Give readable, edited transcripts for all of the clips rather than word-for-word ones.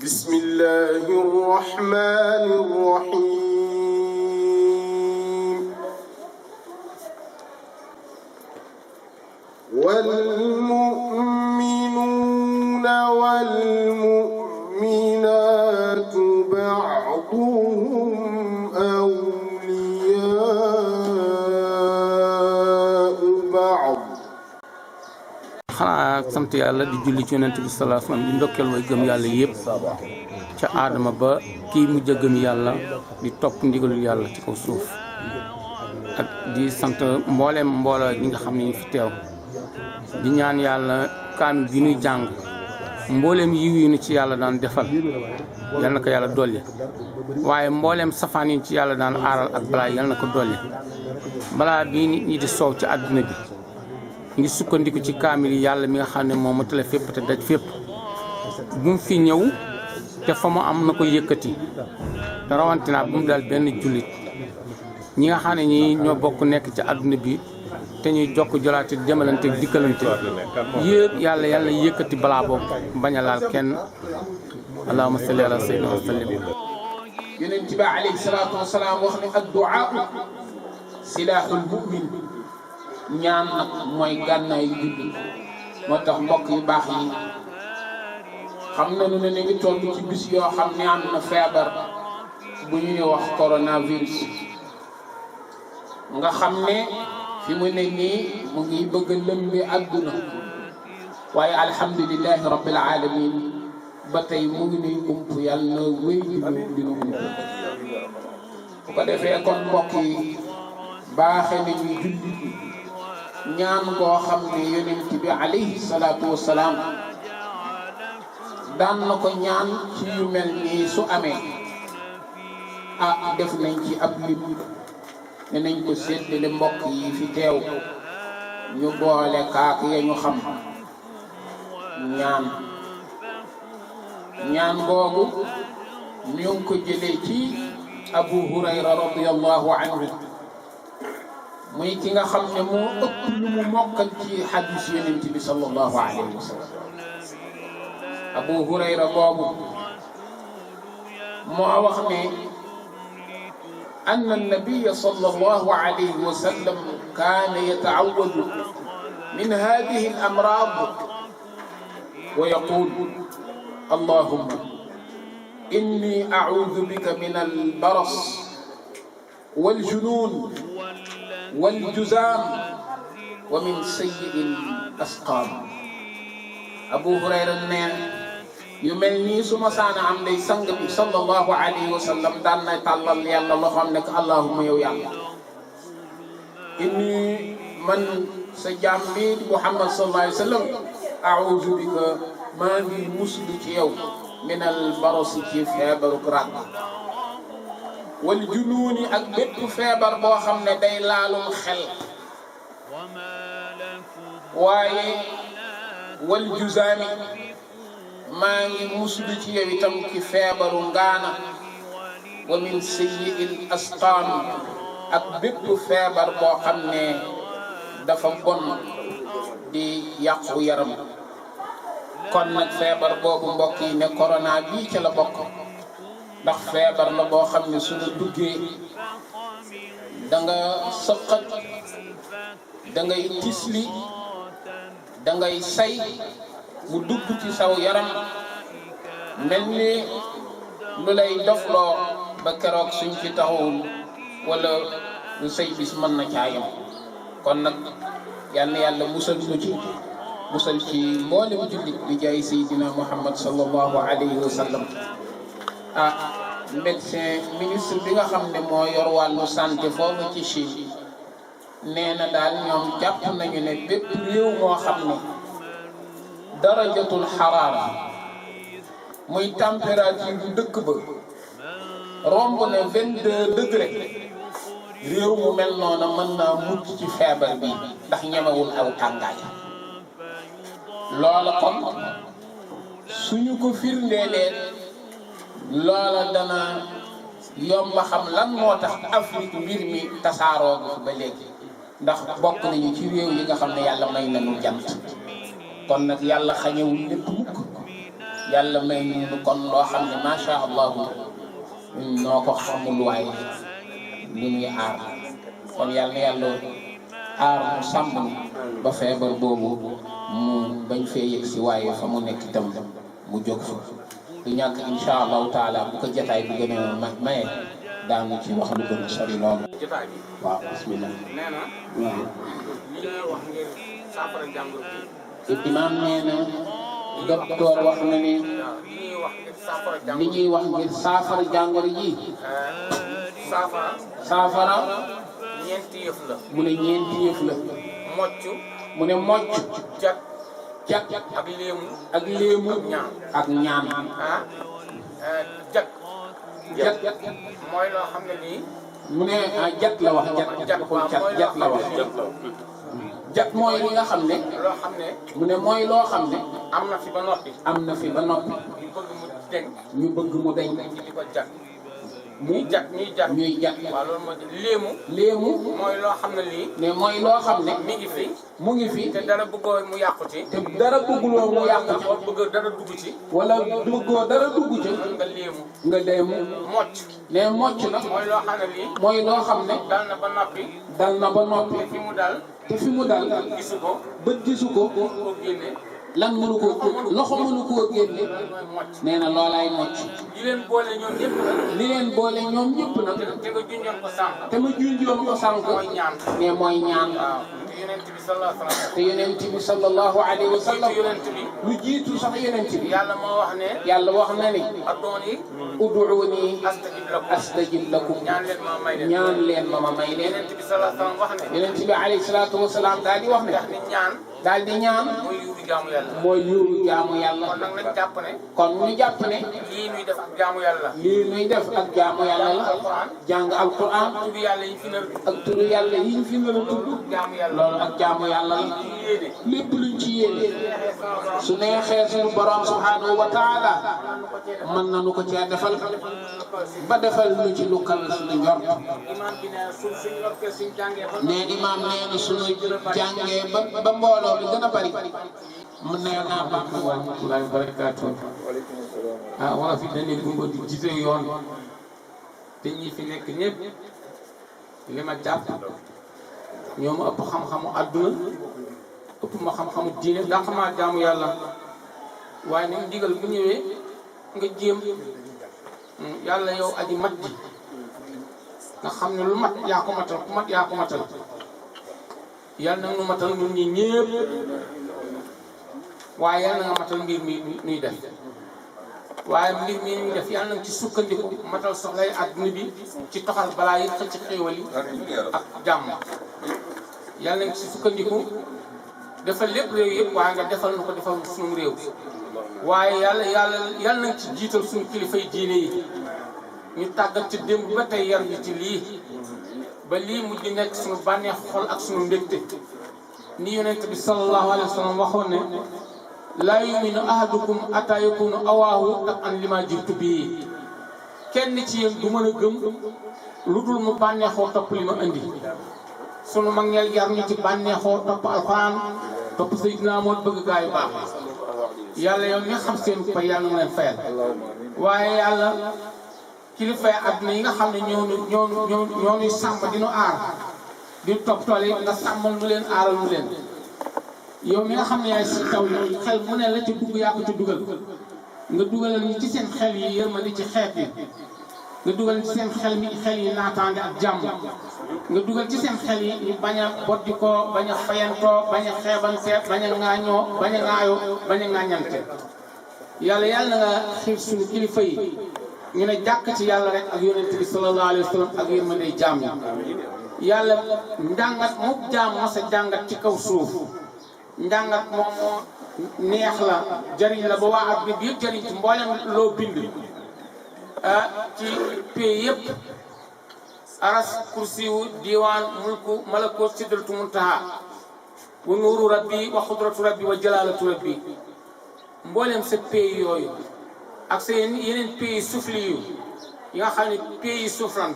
بسم الله الرحمن الرحيم والمؤمنون والمؤمنات بعضهم أولياء بعض. xanaa sant yàlla di julli ci yonent bi sallallahu alayhi wasallam di ndokkeel way gëm yàlla yëpp ca aadama ba kii mujj a gëm yàlla di topp ndigalul yàlla ci kaw suuf ak di sant mbooleem mbooloo ñi nga xam ne ñu fi teew di ñaan yàlla kaamil bi ñuy jàng mbooleem yiw yi ni ci yàlla daan defal yal na ko yàlla dolli waaye mbooleem safaan yi ci yàlla daan aaral ak balaa yal na ko dolli balaa bii nit ñi di soow ci àdduna bi ngi sukkandiku ci kaamil yi yàlla mi nga xam ne moom matale fépp te daj fépp bu mu fi ñëw te fa mu am na ko yëkkati te rawatina bu mu daal benn jullit ñi nga xam ne ñi ñoo bokk nekk ci àdduna bi te ñuy jokk jolaate demalante dikkalante yëpp yàlla yëkkati balaa boobu bañ a laal kenn allahumma salli ala sayyidina wa sallim. yonent bi alayhi salaatu wa salaam wax ne addu'a silaahul mu'min ñaan nag mooy gànnaayu jullit moo tax mbokk yu baax yi xam nañu ne ni ngi toll ci bis yoo xam ne am na feebar bu ñuy wax coronavirus nga xam ne fi mu ne nii mu ngi bëgg a lëmbi àdduna waaye alhamdulillahi rabbil alamin ba tey mu ngi nuy ump yàlla na wéy dinu ump bu ko defee kon mbokk yi baaxe nañu jullit ñaan goo xam ne yonent bi alayhi salaatu wasalaam daan na ko ñaan ci yu mel nii su amee def nañ ci ab lim ne nañ ko séddale mbokk yi fi teew ñu boole kaak ya ñu xam ñaan googu ñu ngi ko jëlee ci Abu Hurayra radiyallahu anhu muy ki nga xam ne moo ëpp lu mu mokkal ci xadis yonent bi sallallahu alayhi wa sallam Abu Hurayra boobu moo wax ne anna an-nabiyya sallallahu alayhi wa sallam kaana yata'awwadu min haadihi al-amraad wa yaquulu allahumma inni a'uudu bika min al-baras wal-junuun والجزام ومن سيء الأسقام Abu Hurayra neen yu mel nii su ma saana am day sang bi sallallahu alayhi wa sallam daan na tàllal yàlla loxoom ne ko allahumma yow yàlla inni man sa jaam bi Muhammad sallallahu alayhi wa sallam a'uudu bika maa ngi muslu ci yow min al barasi ci feebaru ràgg wal junuuni ak bépp feebar boo xam ne day laalum xel waaye wal juzaami maa ngi muslu ci yow itam ci feebaru ngaana wa min sayyi'il asqaam ak bépp feebar boo xam ne dafa bon di yàqu yaram kon nag feebar boobu mbokk yi ne corona bii ca la bokk ndax feebar la boo xam ne suñu duggee da nga sëqat da ngay tisli da ngay say mu dugg ci saw yaram mel ni lu lay dofloo ba keroog suñ ci taxawul wala lu say bis mën na caayam kon nag yal na yàlla musal nu ci musal ci mboolem jullit bi jaay Seydina Muhammad sallallahu alayhi wa sallam médecin ministre bi nga xam ne moo yor wàllu santé foofu ci Chine nee na daal ñoom jàpp nañu ne bépp réew moo xam ne darajatul xaraara muy température bu dëkk ba romb ne 22 degré réew mu mel noona mën naa mucc ci feebar bi ndax ñemewul aw tàngaay loola kon suñu ko firndeelee loola dana yomba xam lan moo tax Afrique mbir mi tasaaroo gu ba léegi ndax bokk nañu ci réew yi nga xam ne yàlla may nañu jant kon nag yàlla xañewul lépp mukk yàlla may ñu kon loo xam ne macha allah noo ko xamul waaye lu muy aar kon yàlla na yàlla aar mu sàmm ba feebar boobu mu bañ fee yëg si waaye fa mu nekk itam mu jóg fa du ñàkk insha allahu taala bu ko jotaay bi gën a maye daanu ci wax lu gën a sori loolu. jotaay bi waaw bismillah. nee na waaw. li ngay wax ngir saafara jàngoro bi. imaam nee na docteur wax na ne li ñuy wax ngir saafara jàngoro li ñuy wax ngir saafara jàngoro ji. saafara saafara. ñeenti yëf la. mu ne ñeenti yëf la. mocc. mu ne mocc. jat jag ak léemu. ak léemu. ak ñaan. ak ñaan. ah jag. jag mooy loo xam ne nii. mu ne jat la wax jat jat la wax. jat mooy li nga xam ne. loo xam ne. mu ne mooy loo xam ne. am na fi ba noppi. am na fi ba noppi. ñu bëgg mu deñ. ñu bëgg mu deñ. di ko jag. ñuy jag ñuy jag. waaw loolu mooy léemu. léemu. mooy loo xam ne lii. ne mooy loo xam ne. mi ngi fi. mu ngi fi. te dara bëggoo mu yàqu ci. te dara bëgguloo mu yàqu ci. wala bëgg dara dugg ci. wala bëggoo dara dugg ci. nga léemu. nga léemu. mocc. ne mocc na. mooy loo xam ne lii. mooy loo xam ne. dal na ba noppi. dal na ba noppi. te fi mu dal. te fi mu dal. gisu ko. bët gisu ko. ko génne. lan mënu ko loxo mënu koo génne. mooy mocc. nee na loolaay mocc. li leen boole ñoom ñëpp nag. li leen boole ñoom ñëpp nag. te nga junjoon ko sànq. te ma junjoon ko sànq. mooy ñaan. ne mooy ñaan. waaw te yonent bi sallallahu alayhi wa sallam. te yonent bi sallallahu alayhi wa sallam. jiitu yonent bi. lu jiitu sax yonent bi. yàlla moo wax ne. yàlla wax na ni. addooni. ud'uuni astajib lakum. astajib lakum. ñaan leen ma may leen. ñaan leen ma may leen. yonent bi sallallahu alayhi wa sallam wax ne. yonent bi alayhi salaatu wa salaam daal di wax ne. ndax ni ñaan. daal di ñaan. mooy yuubi jaamu yàlla. mooy yuuru jaamu yàlla. kon nag nañ jàpp ne. kon ñu jàpp ne. lii ñuy def ak jaamu yàlla. lii ñuy def ak jaamu yàlla la. jàng alquran. tudd yàlla yi fi nar. ak turu yàlla yi ñu fi nar a tudd. jaamu yàlla. loolu ak jaamu yàlla la. yéene. lépp luñ ci yéene. su neexee suñu borom subhanahu wa taala mën nañu ko cee defal. ba defal ñu ci lu kawe suñu njort. imaam bi ne suñu rokkee suñu jàngee ba. ne imaam nee na suñu jàngee ba mbooloo bi gën a bari. mu ne naa baax na wa rahmatullahi wa barakaatu. ah wala fi dañuy gumba di jiite yoon. te ñi fi nekk ñëpp li ma jàpp ñoo ma ëpp xam-xamu àdduna ëpp ma xam-xamu diine ndax maa jaamu yàlla waaye ni mu digal bu ñëwee nga jéem yàlla yow aji mat ji nga xam ne lu mat yaa ko matal ku mat yaa ko matal yàlla na nu matal ñun ñi ñëpp waaye yàlla na nga matal mbir mi nuy def waaye mbir mi ñuy def yàlla na ci sukkandiku matal soxlay àdduna bi ci toxal balaa yi xëcc xéewal yi ak jàmm yàlla nañ ci sukkandiku defal lépp réew yëpp waaye nga defal na ko defal suñu réew waaye yàlla nañ ci jiital suñu kilifay diine yi ñu tàggat ci démb ba tey yar ñu ci lii ba lii mujj nekk suñu bànneex xol ak suñu mbégte ni yonent bi sallallahu alayhi wa sallam waxoon ne laa yuminu ahadukum ataa yakunu awaahu an lima jiitu bii kenn ci yéen du mën a gëm lu dul mu bànneexoo topp li ma indi sunu mag ñeel yar ñu ci bànneexoo topp alxuraan topp Seydina moo bëgg gaa yu baax yàlla yow mi xam seen pay yàlla na leen fayal waaye yàlla kilifay àdduna yi nga xam ne ñoo ñuy sàmm di nu aar di topp tool yi nga sàmmal nu leen aaral nu leen yow mi nga xam ne yaay si taw yi xel mu ne la ci dugg yaa ko ci dugal nga dugalal ñu ci seen xel yi yërmande ci xeet yi nga dugal ci seen xel yi naataange ak jàmm nga dugal ci seen xel yi ñu bañ a boddi koo bañ a fayantoo bañ a xeebante bañ a ŋaañoo bañ a ŋaayoo bañ a ŋaañante yàlla na nga xiir suñu kilifa yi ñu ne jàkk ci yàlla rek ak yonent bi sallallahu alayhi wa sallam ak yërmande jaam yi yàlla njàngat mu jaam masa jàngat ci kaw suuf njàngat moom moo neex la jariñ la ba waa adduna bi yëpp jariñ ci mboolem loo bind ci pays yëpp aras kursiyu diwaan mulku malakut sidratu muntaha wa nuuru rabbi wa xudratu rabbi wa jalaalatu rabbi mboolem sa pays yooyu ak sa yeneen pays suufli yu yi nga xam ne pays suuflan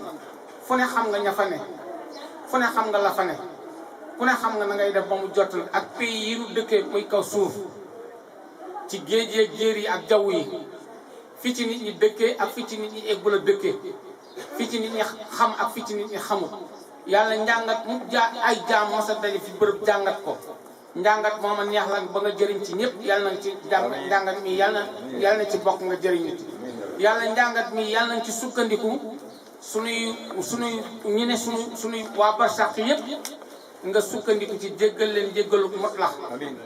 fu ne xam nga ña fa ne fu ne xam nga la fa ne ku ne xam nga na ngay def ba mu jotal ak pays yi nu dëkkee muy kaw suuf ci géej yeeg jéer yi ak jaww yi fi ci nit ñi dëkkee ak fi ci nit ñi eggul a dëkkee fi ci nit ñi xam ak fi ci nit ñi xamul yàlla njàngat mu ay jaam mosa daje fi bërëb jàngat ko njàngat mooma neex la ba nga jëriñ ci ñëpp yàlla nañ ci njàngat mi yàlla na ci bokk nga jëriñ nit yàlla njàngat mi yàlla nañ ci sukkandiku sunuy ñu ne sunuy waa barsàq yëpp nga sukkandiku ci jéggal leen jéggalu motlax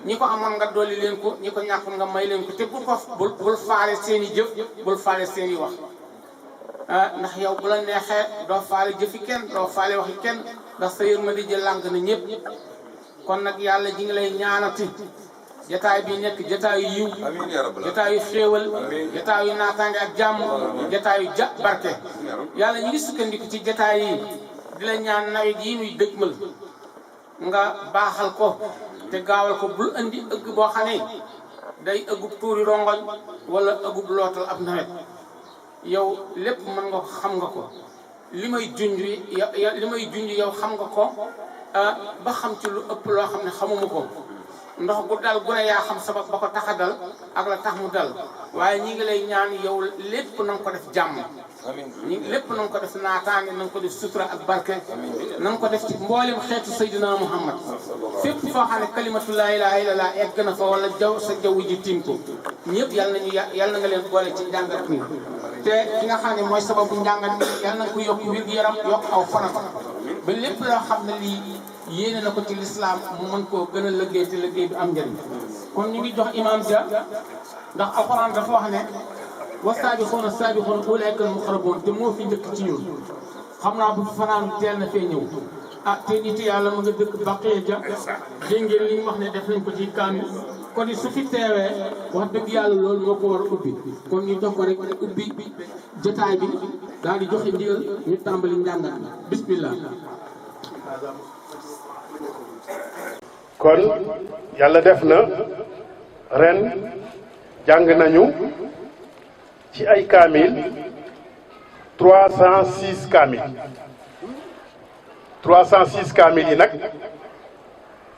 ñi ko amoon nga dolli leen ko ñi ko ñàkkul nga may leen ko te bul faale seen i jëf bul faale seen i wax ndax yow bu la neexee doo faale jëfi kenn doo faale waxi kenn ndax sa yërmande ji làng na ñëpp kon nag yàlla ji ngi lay ñaanati jataay bi nekk jataayu yiw jataayu xéewal jataayu naataange ak jàmm jataayu barke yàlla ñu ngi sukkandiku ci jataay yi di la ñaan nawet yi nuy dëgmal nga baaxal ko te gaawal ko bul andi ëgg boo xam ne day ëggub tuuri rongoñ wala ëggub lootal ab nawet yow lépp mën nga ko xam nga ko li may junj yow xam nga ko ba xam ci lu ëpp loo xam ne xamuma ko ndox gu dal gu ne yaa xam sabab ba ko tax a dal ak la tax mu dal waaye ñi ngi lay ñaan yow lépp na nga ko def jàmm lépp na nga ko def naataange na nga ko def sutura ak barke na nga ko def ci mboolem xeetu Seydina Muhammad fépp foo xam ne kalimatu laa ilaaha illallah egg na fa wala sa jaww ji tiim ko ñëpp yàlla na nga leen boole ci njàngat mi te ki nga xam ne mooy sababu njàngat mi yàlla na ko yokk wér-gu-yaram yokk aw fanam ba lépp loo xam ne lii yéene na ko ci lislaam mu mën koo gën a liggéey te liggéey bi am njëriñ kon ñu ngi jox imam Dia ndax alxuraan dafa wax ne wa saabixuuna saabixuuna ulaa'ika al-muqarrabuun te moo fi njëkk ci ñun xam naa bu fanaan teel na fee ñëw te nit yàlla mu nga dëkk Baqiya Dia dégg ngeen li ñu wax ne def nañ ko ci kaamil kon su fi teewee wax dëgg yàlla loolu moo ko war a ubbi kon ñu jox ko rek ubbi jotaay bi daal di joxe ndigal ñu tàmbali njàngat bi bismillah. kon yàlla def na ren jàng nañu ci ay kaamil 306 kaamil 306 kaamil yi nag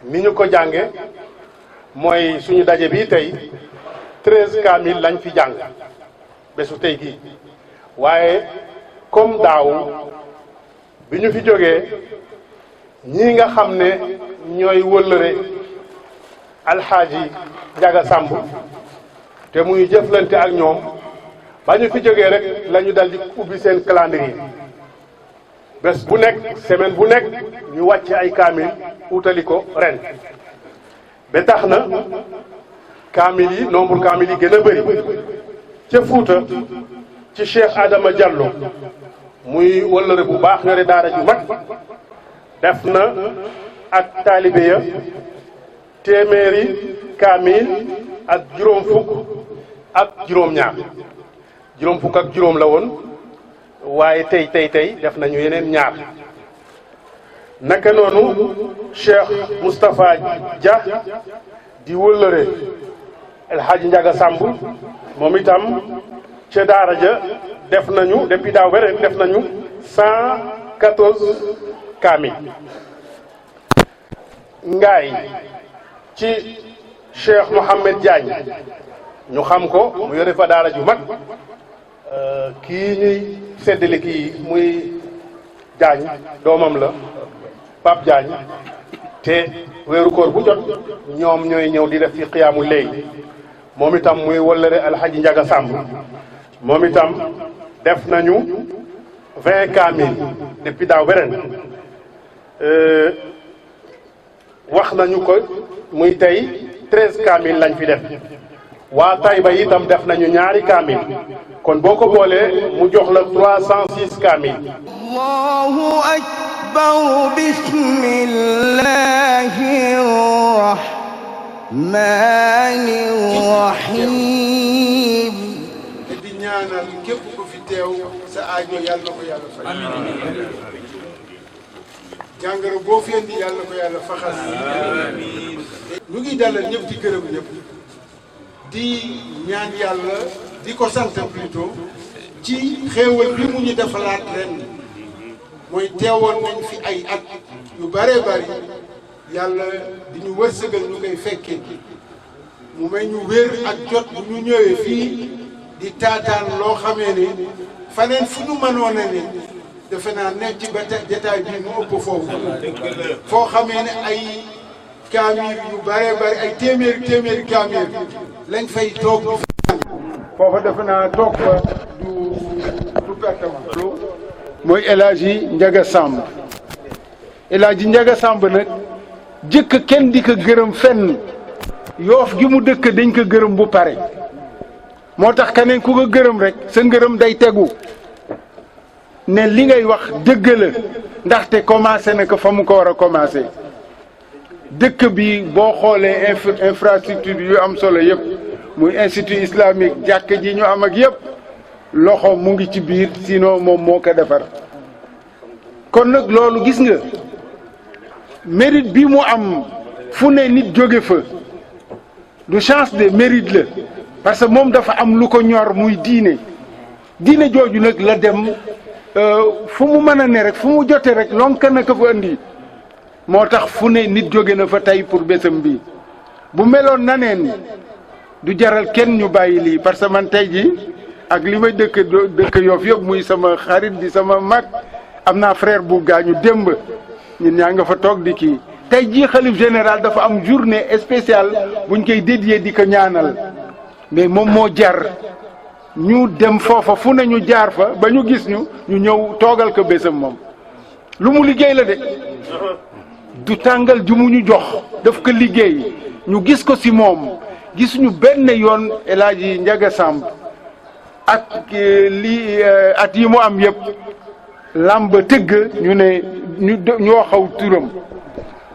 ni ñu ko jànge mooy suñu daje bi tey 13 kaamil lañ fi jàng bésu tey gii waaye comme daaw bi ñu fi jógee ñii nga xam ne ñooy wëllëre alxaaji Njaga Sàmb te muy jëflante ak ñoom ba ñu fi jógee rek la ñu dal di ubbi seen calendrier bés bu nekk semaine bu nekk ñu wàcce ay kaamil utali ko ren ba tax na kaamil yi nombre kaamil yi gën a bëri ca Fuuta ci Cheikh Adama Diallo muy wëllëre bu baax yore daara ju mag def na ak taalibe ya téeméeri kaamil ak juróom fukk ak juróom-ñaar juróom fukk ak juróom la woon waaye tey def nañu yeneen ñaar naka noonu Cheikh Moustapha Dia di wëllëre El Hadji Njaga Sàmb moom itam ca daara ja def nañu depuis daaw ba ren def nañu 114 kaamil ngaay ci Cheikh Mohamed Diagne ñu xam ko mu yore fa daara ju mag kii ñuy seddale kii muy Diagne doomam la Pape Diagne te weeru koor bu jot ñoom ñooy ñëw di def fi xiyaamu léegi moom itam muy wëllëre Alxaji Njaga Sàmb moom itam def nañu 20 kaamil depuis daaw ba ren wax nañu ko muy tey 13 kaamil lañ fi def waa Tayba itam def nañu ñaari kaamil kon boo ko boolee mu jox la 306 kaamil. Allahu akbar bismillahir rahmanir rahim. di ñaanal képp ku fi teew sa aajo yàlla na ko yàlla faj. jàngoro boo fi indi yàlla na ko yàlla faxas. ñu ngi dalal ñëpp di gërëm ñëpp di ñaan yàlla di ko sant plutôt ci xéewal bi mu ñu defalaat ren mooy teewoon nañ fi ay at yu bare bari yàlla di ñu wërsëgal ñu koy fekkee mu may ñu wér ak jot bu ñu ñëwee fii di taataan loo xamee ni faneen fu ñu mënoon a ni defe naa nekk ci ba jataay bi mu ëpp foofu foo xamee ne ay kaamir yu bare bare ay téeméeri kaamir lañ fay toog foofa defe naa toog fa du pertement mooy El Hadji Ndiaga Samb El Hadji Ndiaga Samb nag jëkk kenn di ko gërëm fenn Yoof gi mu dëkk dañ ko gërëm bu pare moo tax keneen ku ko gërëm rek sa ngërëm day tegu ne li ngay wax dëgg la ndaxte commencé na ko fa mu ko war a commencé dëkk bi boo xoolee infrastructure yu am solo yëpp muy institut islamique jàkk ji ñu am ak yëpp loxo mu ngi ci biir sinon moom moo ko defar kon nag loolu gis nga mérite bi mu am fu ne nit jóge fa du chance de mérite la parce que moom dafa am lu ko ñor muy diine jooju nag la dem fu mu mën a ne rek fu mu jote rek lonka na ko fa andi moo tax fu ne nit jóge na fa tey pour bésam bi bu meloon na neen du jaral kenn ñu bàyyi lii parce que man tey ji ak li may dëkk Yoff yëpp muy sama xarit di sama mag am naa frère bu gaañu démb ñun ñaa nga fa toog di kii tey jii xalif général dafa am journée spéciale buñ koy dédié di ko ñaanal mais moom moo jar ñu dem foofa fu ne ñu jaar fa ba ñu gis ñu ñëw toogal ko bésam moom lu mu liggéey la de du tàngal ju mu ñu jox daf ko liggéey ñu gis ko si moom gisuñu benn yoon El Hadji Ndiaga Samb ak li at yi mu am yëpp làmb tëgg ñu ne ñu waxaw turam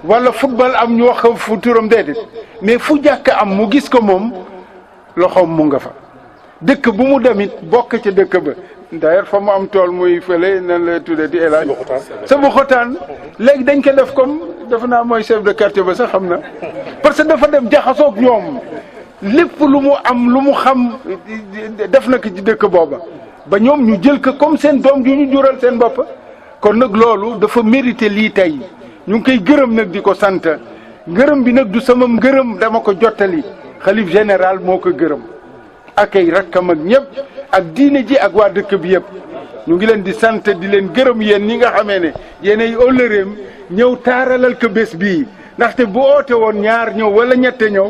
wala football am ñu waxaw fu turam déedéet mais fu jàkk am mu gis ko moom loxoom mu nga fa dëkk bu mu demit bokk ca dëkk ba d'ailleurs fa mu am tool muy fële nan la tuddee di El Hadj Sama Xotaan léegi dañ ko def comme dafa naa mooy chef de quartier ba sax xam na parce que dafa dem jaxasoog ñoom lépp lu mu am lu mu xam def na ko ci dëkk booba ba ñoom ñu jël ko comme seen doom ju ñu jural seen bopp kon nag loolu dafa mérité lii tey ñu ngi koy gërëm nag di ko sant ngërëm bi nag du sama ngërëm dama ko jottali xalif général moo ko gërëm ak ay rakkam ak ñëpp ak diine ji ak waa dëkk bi yëpp ñu ngi leen di sant di leen gërëm yéen ñi nga xamee ne yéenay ëllëreem ñëw taaralal ko bés bii ndaxte bu oote woon ñaar ñëw wala ñette ñëw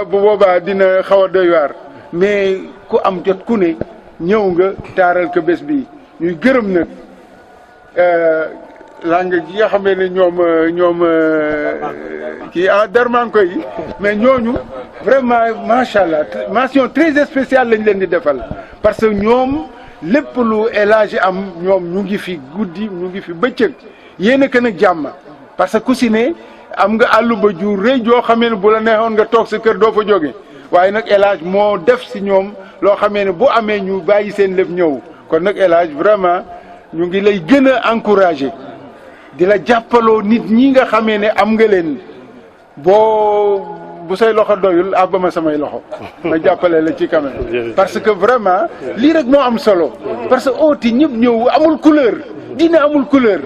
bu boobaa dina xaw a doy waar mais ku am jot ku ne ñëw nga taaral ko bés bii ñuy gërëm nag langue gi nga xamee ne ñoom kii darmanko yi mais ñooñu vraiment macha allah mention très spéciale lañ leen di defal parce que ñoom lépp lu El Hadji am ñoom ñu ngi fi guddi ñu ngi fi bëccëg yéen a gën a jàmm parce que ku si ne am nga àllu ba ju rëy joo xamee ne bu la neexoon nga toog sa kër doo fa jóge waaye nag El Hadji moo def si ñoom loo xamee ne bu amee ñu bàyyi seen lépp ñëw kon nag El Hadji vraiment ñu ngi lay gën a encouragé di la jàppaloo nit ñi nga xamee ne am nga leen bu say loxo doyul àbb ma samay loxo ma jàppale la ci quand même parce que vraiment lii rek moo am solo parce que ooti ñëpp ñëw amul couleur diine amul couleur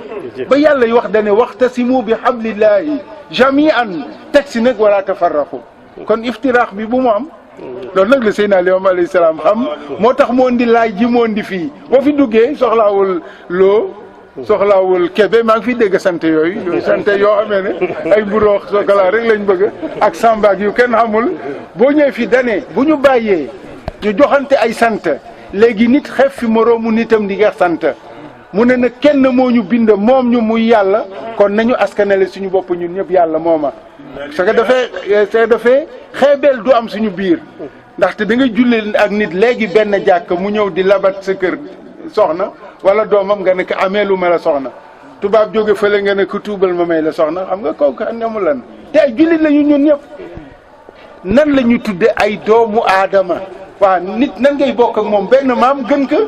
ba yàlla yi wax dane waxtasimu bi hablillahi jami'an teg si nag wala tafarraqu kon iftiraax bi bu mu am loolu nag la Seydina Limaamu alayhi salaam xam moo tax moo indi laay ji moo indi fii boo fi duggee soxlaawul loo soxlaawul kebe maa ngi fi dégg sant yooyu sant yoo xamee ne ay mburoo sokola rek lañ bëgg ak sambaak yu kenn xamul boo ñëwee fi dane bu ñu bàyyee ñu joxante ay sant léegi nit xeef fi moroomu nitam di nga sant mu ne nag kenn moo ñu bind moom ñu muy yàlla kon nañu askanale suñu bopp ñun ñëpp yàlla mooma parce que dafay xeebeel du am suñu biir ndaxte da ngay jullee ak nit léegi benn jàkk mu ñëw di labat sa kër soxna wala doomam nga ne ko amee lu ma la soxna tubaab jóge fële nga ne ko tuubal ma may la soxna xam nga kooku amul lan te ay jullit la ñu ñun ñëpp nan la ñu tudde ay doomu aadama waaw nit nan ngay bokk ak moom benn maam gën ko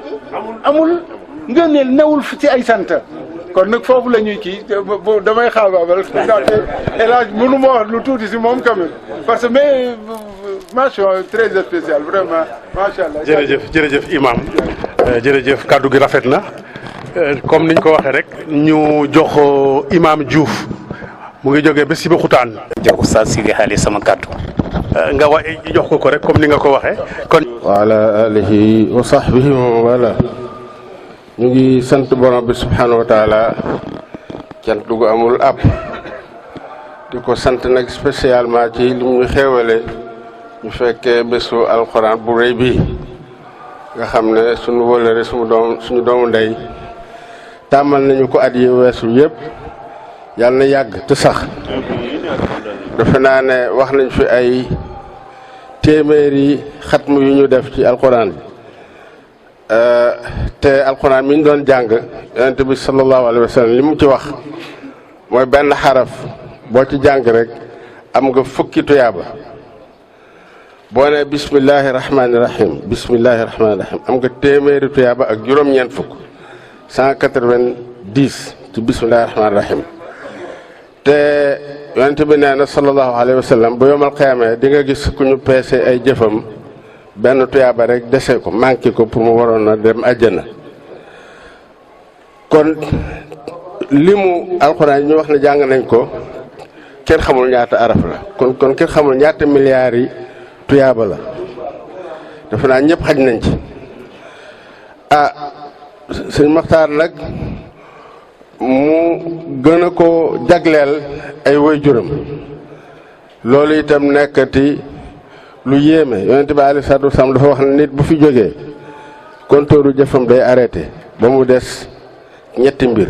amul ngëneel newul ci ay sant kon nag foofu la ñuy kii damay xaabaabal ndaxte El Hadji mënu ma wax lu tuuti si moom quand même parce que mais mention très spéciale vraiment macha allah. jërëjëf imam jërëjëf kàddu gi rafet na comme niñ ko waxee rek ñu jox imam Diouf mu ngi jógee ba Sébikotane. jox Oustaz Sidi Xaali sama kàddu. nga jox ko rek comme ni nga ko waxee kon. wa ala alihi wa sahbihi wa wala ñu ngi sant borom bi subhanahu wa taala cant gu amul ab di ko sant nag spécialement ci li ñu xéewale ñu fekkee bésu alxuraan bu rëy bi nga xam ne suñu wëlëre suñu doomu ndey tàmmal nañu ko at yi weesu yëpp yàlla na yàgg te sax defe naa ne wax nañ fi ay téeméeri xatmu yu ñu def ci alxuraan bi te alxuraan mi ñu doon jàng yonent bi sallallahu alayhi wa sallam li mu ci wax mooy benn xaraf boo ci jàng rek am nga fukki tuyaaba boo ne bismillahi rahmaani rahim bismillahi rahmaani rahim am nga téeméeri tuyaaba ak juróom-ñeent fukk 190 ci bismillahi rahmaani rahim te yonent bi nee na sallallahu alayhi wa sallam bu yomal xiyaamee di nga gis ku ñu peese ay jëfam benn tuyaaba rek dese ko manqué ko pour mu waroon a dem àjjana kon limu alxuraan yi ñu wax ne jàng nañ ko kenn xamul ñaata araf la kon kenn xamul ñaata milliards yi tuyaaba la defe naa ñëpp xaj nañ ci sëñ Maxtaar nag mu gën a ko jagleel ay waajuram loolu itam nekkati lu yéeme yonent bi aleyhi salaatu wa salaam dafa wax ne nit bu fi jógee kontooru jëfam day arrêté ba mu des ñetti mbir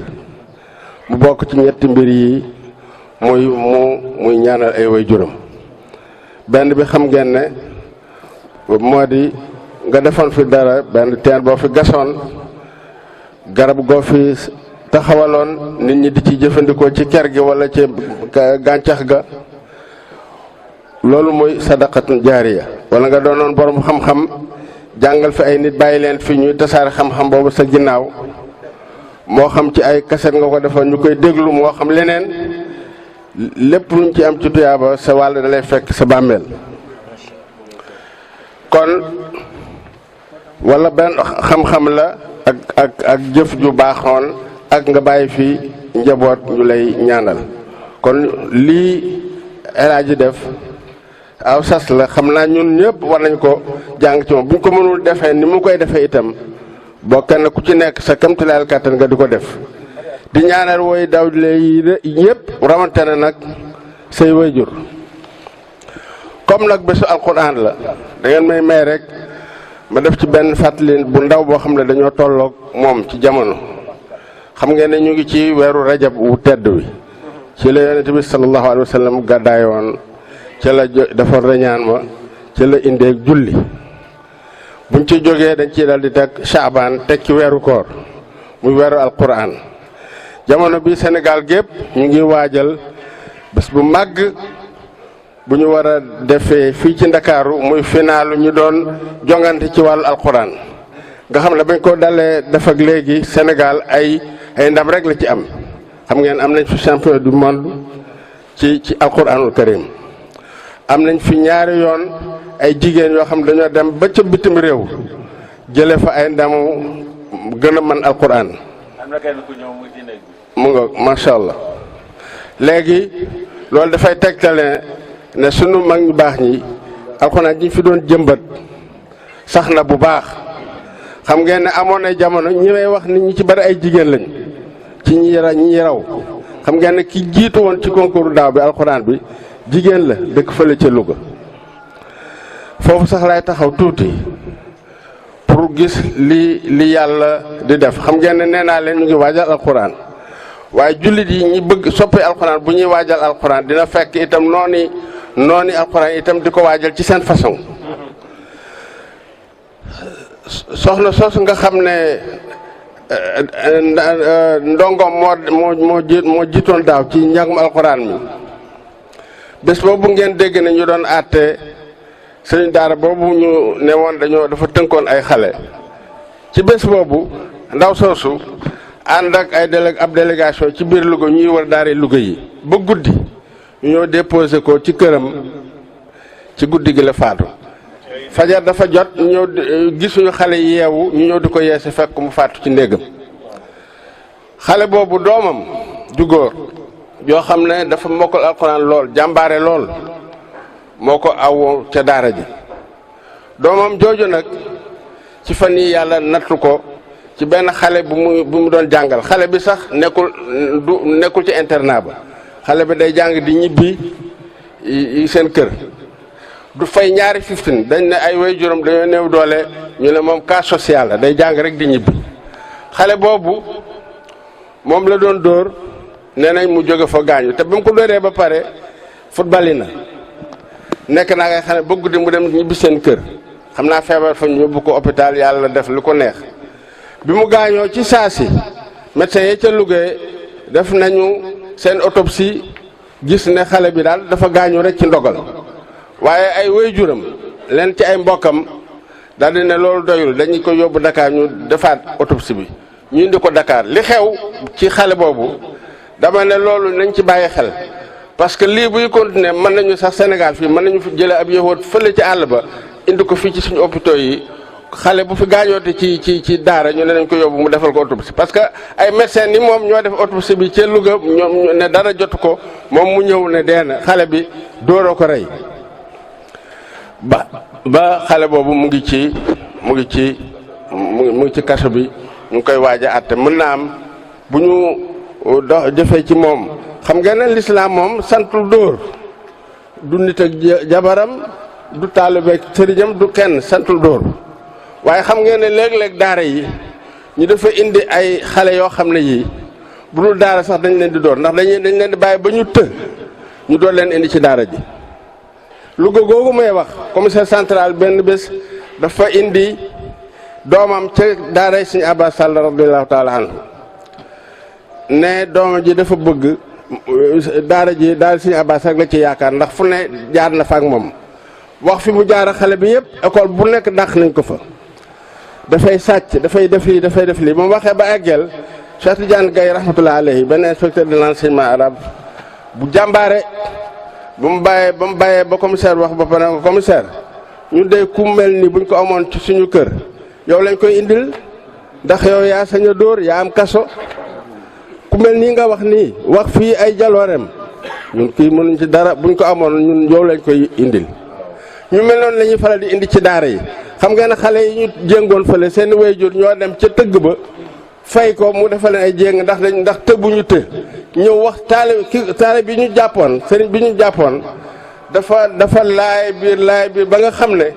mu bokk ci ñetti mbir yi muy ñaanal ay waajuram benn bi xam ngeen ne moo di nga defoon fi dara benn teen boo fi gasoon garab goo fi taxawaloon nit ñi di ci jëfandikoo ci ker gi wala ci gàncax ga loolu mooy sadaqatun jaariya wala nga doonoon borom xam-xam jàngal fi ay nit bàyyi leen fi ñuy tasaare xam-xam boobu sa ginnaaw moo xam ci ay kaset nga ko defoon ñu koy déglu moo xam leneen lépp luñ ci am ci tuyaaba sa wàll da lay fekk sa bàmmeel kon wala benn xam-xam la ak jëf ju baaxoon ak nga bàyyi fi njaboot ñu lay ñaanal kon lii El Hadji def aw sas la xam naa ñun ñëpp war nañ ko jàng ci moom bu ñu ko mënul defee ni mu koy defee itam boo kenn ku ci nekk sa kamtilaal kàttan nga di ko def di ñaanal woy daw lay yëpp rawante na nag say wayjur comme nag bésu alquran la da ngeen may rek ma def ci benn fàttali bu ndaw boo xam ne dañoo tolloog moom ci jamono xam ngeen ne ñu ngi ci weeru rajab wu tedd wi ci la yonent bi sallallahu alayhi wa sallam gàddaay woon ci la defoon reñaan ma ci la indeeg julli buñ ci jógee dañ ciy dal di teg Chaabaan teg ci weeru koor muy weeru alquran jamono bi Sénégal gépp ñu ngi waajal bés bu màgg bu ñu war a defee fii ci Ndakaaru muy finaalu ñu doon jongante ci wàllu alquran nga xam ne bañ ko dalee def ak léegi Sénégal ay ndam rek la ci am xam ngeen am nañ fi champion du monde ci alquranul karim am nañ fi ñaari yoon ay jigéen yoo xam dañoo dem ba ca bitim réew jële fa ay ndamu gën a mën alquran am na kenn ku ñëw mu nga macha allah léegi loolu dafay tegtale ne sunu mag ñu baax ñi alxuraan ji fi doon jëmbat sax na bu baax xam ngeen ne amoon na jamono ñi may wax nit ñi ci bari ay jigéen lañ ci ñi raw xam ngeen ne ki jiitu woon ci concours daaw bi alxuraan bi jigéen la dëkk fële ca Louga foofu sax lay taxaw tuuti pour gis li yàlla di def xam ngeen ne nee naa leen ñu ngi waajal alxuraan waaye jullit yi ñi bëgg soppee alxuraan bu ñuy waajal alxuraan dina fekk itam nooni alxuraan itam di ko waajal ci seen façon soxna soosu nga xam ne ndongom moo jiitoon daaw ci njàngum alxuraan mi bés boobu ngeen dégg ne ñu doon àtte sëriñ daara boobu ñu ne woon dafa tënkoon ay xale ci bés boobu ndaw soosu ànd ak ab délégation ci biir Louga ñuy war daare Louga yi ba guddi ñu ñëw déposé ko ci këram ci guddi gi la faatu fajar dafa jot ñu ñëw gisuñu xale yi yeewu ñu ñëw di ko yeese fekk mu faatu ci néegam xale boobu doomam ju góor yoo xam ne dafa mokkal alxuraan lool jàmbaare lool moo ko aw ca daara ji doomam jooju nag ci fan yi yàlla nattu ko ci benn xale bu mu doon jàngal xale bi sax nekkul ci internat ba xale bi day jàng di ñibbi seen kër du fay ñaari 15 dañ ne ay waajuram dañoo néew doole ñu ne moom cas social la day jàng rek di ñibbi xale boobu moom la doon dóor nee nañ mu jóge fa gaañu te ba mu ko dóoree ba pare football na nekk naa ngay xam ne ba guddi mu dem ñibbi seen kër xam naa feebar fa ñu yóbbu ko hôpital yàlla def lu ko neex bi mu gaañoo ci saa si médecin yi ca Louga def nañu seen autopsie gis ne xale bi daal dafa gaañu rek ci ndogal waaye ay waajuram leen ci ay mbokkam daal di ne loolu doyul dañu ko yóbbu Dakar ñu defaat autopsie bi ñu indi ko Dakar li xew ci xale boobu dama ne loolu nañ ci bàyyi xel parce que lii buy continuer mën nañu sax Sénégal fii mën nañu fi jëlee ab yëwoot fële ci àll ba indi ko fii ci suñu hôpitaux yi xale bu fi gaañoote ci daara ñu ne nañ ko yóbbu mu defal ko autopsie parce que ay médecins ni moom ñoo def autopsie bi ca Louga ñoom ne dara jotu ko moom mu ñëw ne dee na xale bi dóoroo ko rey ba xale boobu mu ngi ci kaso bi ñu ngi koy waaj a àtte mën naa am bu ñu jëfee ci moom xam nga ne lislaam moom santul dóor du nit ak jabaram du taalibe sëriñam du kenn santul dóor waaye xam ngeen ne léeg-léeg daara yi ñu dafa indi ay xale yoo xam ne yii bu dul daara sax dañ leen di dóor ndax dañ leen di bàyyi ba ñu ñu doon leen indi ci daara ji Louga googu may wax commissaire central benn bés dafa indi doomam ca daaray Sëñ Abbas Sall radiyallahu taala anhu ne doomam ji dafa bëgg daara Sëñ Abbas rek la ci yaakaar ndax fu ne jaar na fa ak moom wax fi mu jaar xale bi yëpp école bu nekk dàq nañ ko fa dafay sàcc dafay def lii moom waxee ba eggeel Cheikh Tidiane Gaye rahmatullah alayhi benn inspecteur de l'enseignement arabe bu jàmbaare ba mu bàyyee ba commissaire wax ba pare ko commissaire ñu dee ku mel ni buñ ko amoon ci suñu kër yow lañ koy indil ndax yow yaa sañ a dóor yaa am kaso ku mel nii nga wax nii wax fii ay jaloorem ñun kii mënuñ ci dara buñ ko amoon ñun yow lañ koy indil ñu mel noonu la ñuy faral di indi ci daara yi xam nga ne xale yi ñu jéngoon fële seen waajur ñoo dem ca tëgg ba fay ko mu defal leen ay jéng ndax tëbbuñu të ñëw wax taale bi ñu jàppoon sëriñ bi ñu jàppoon dafa laay biir ba nga xam ne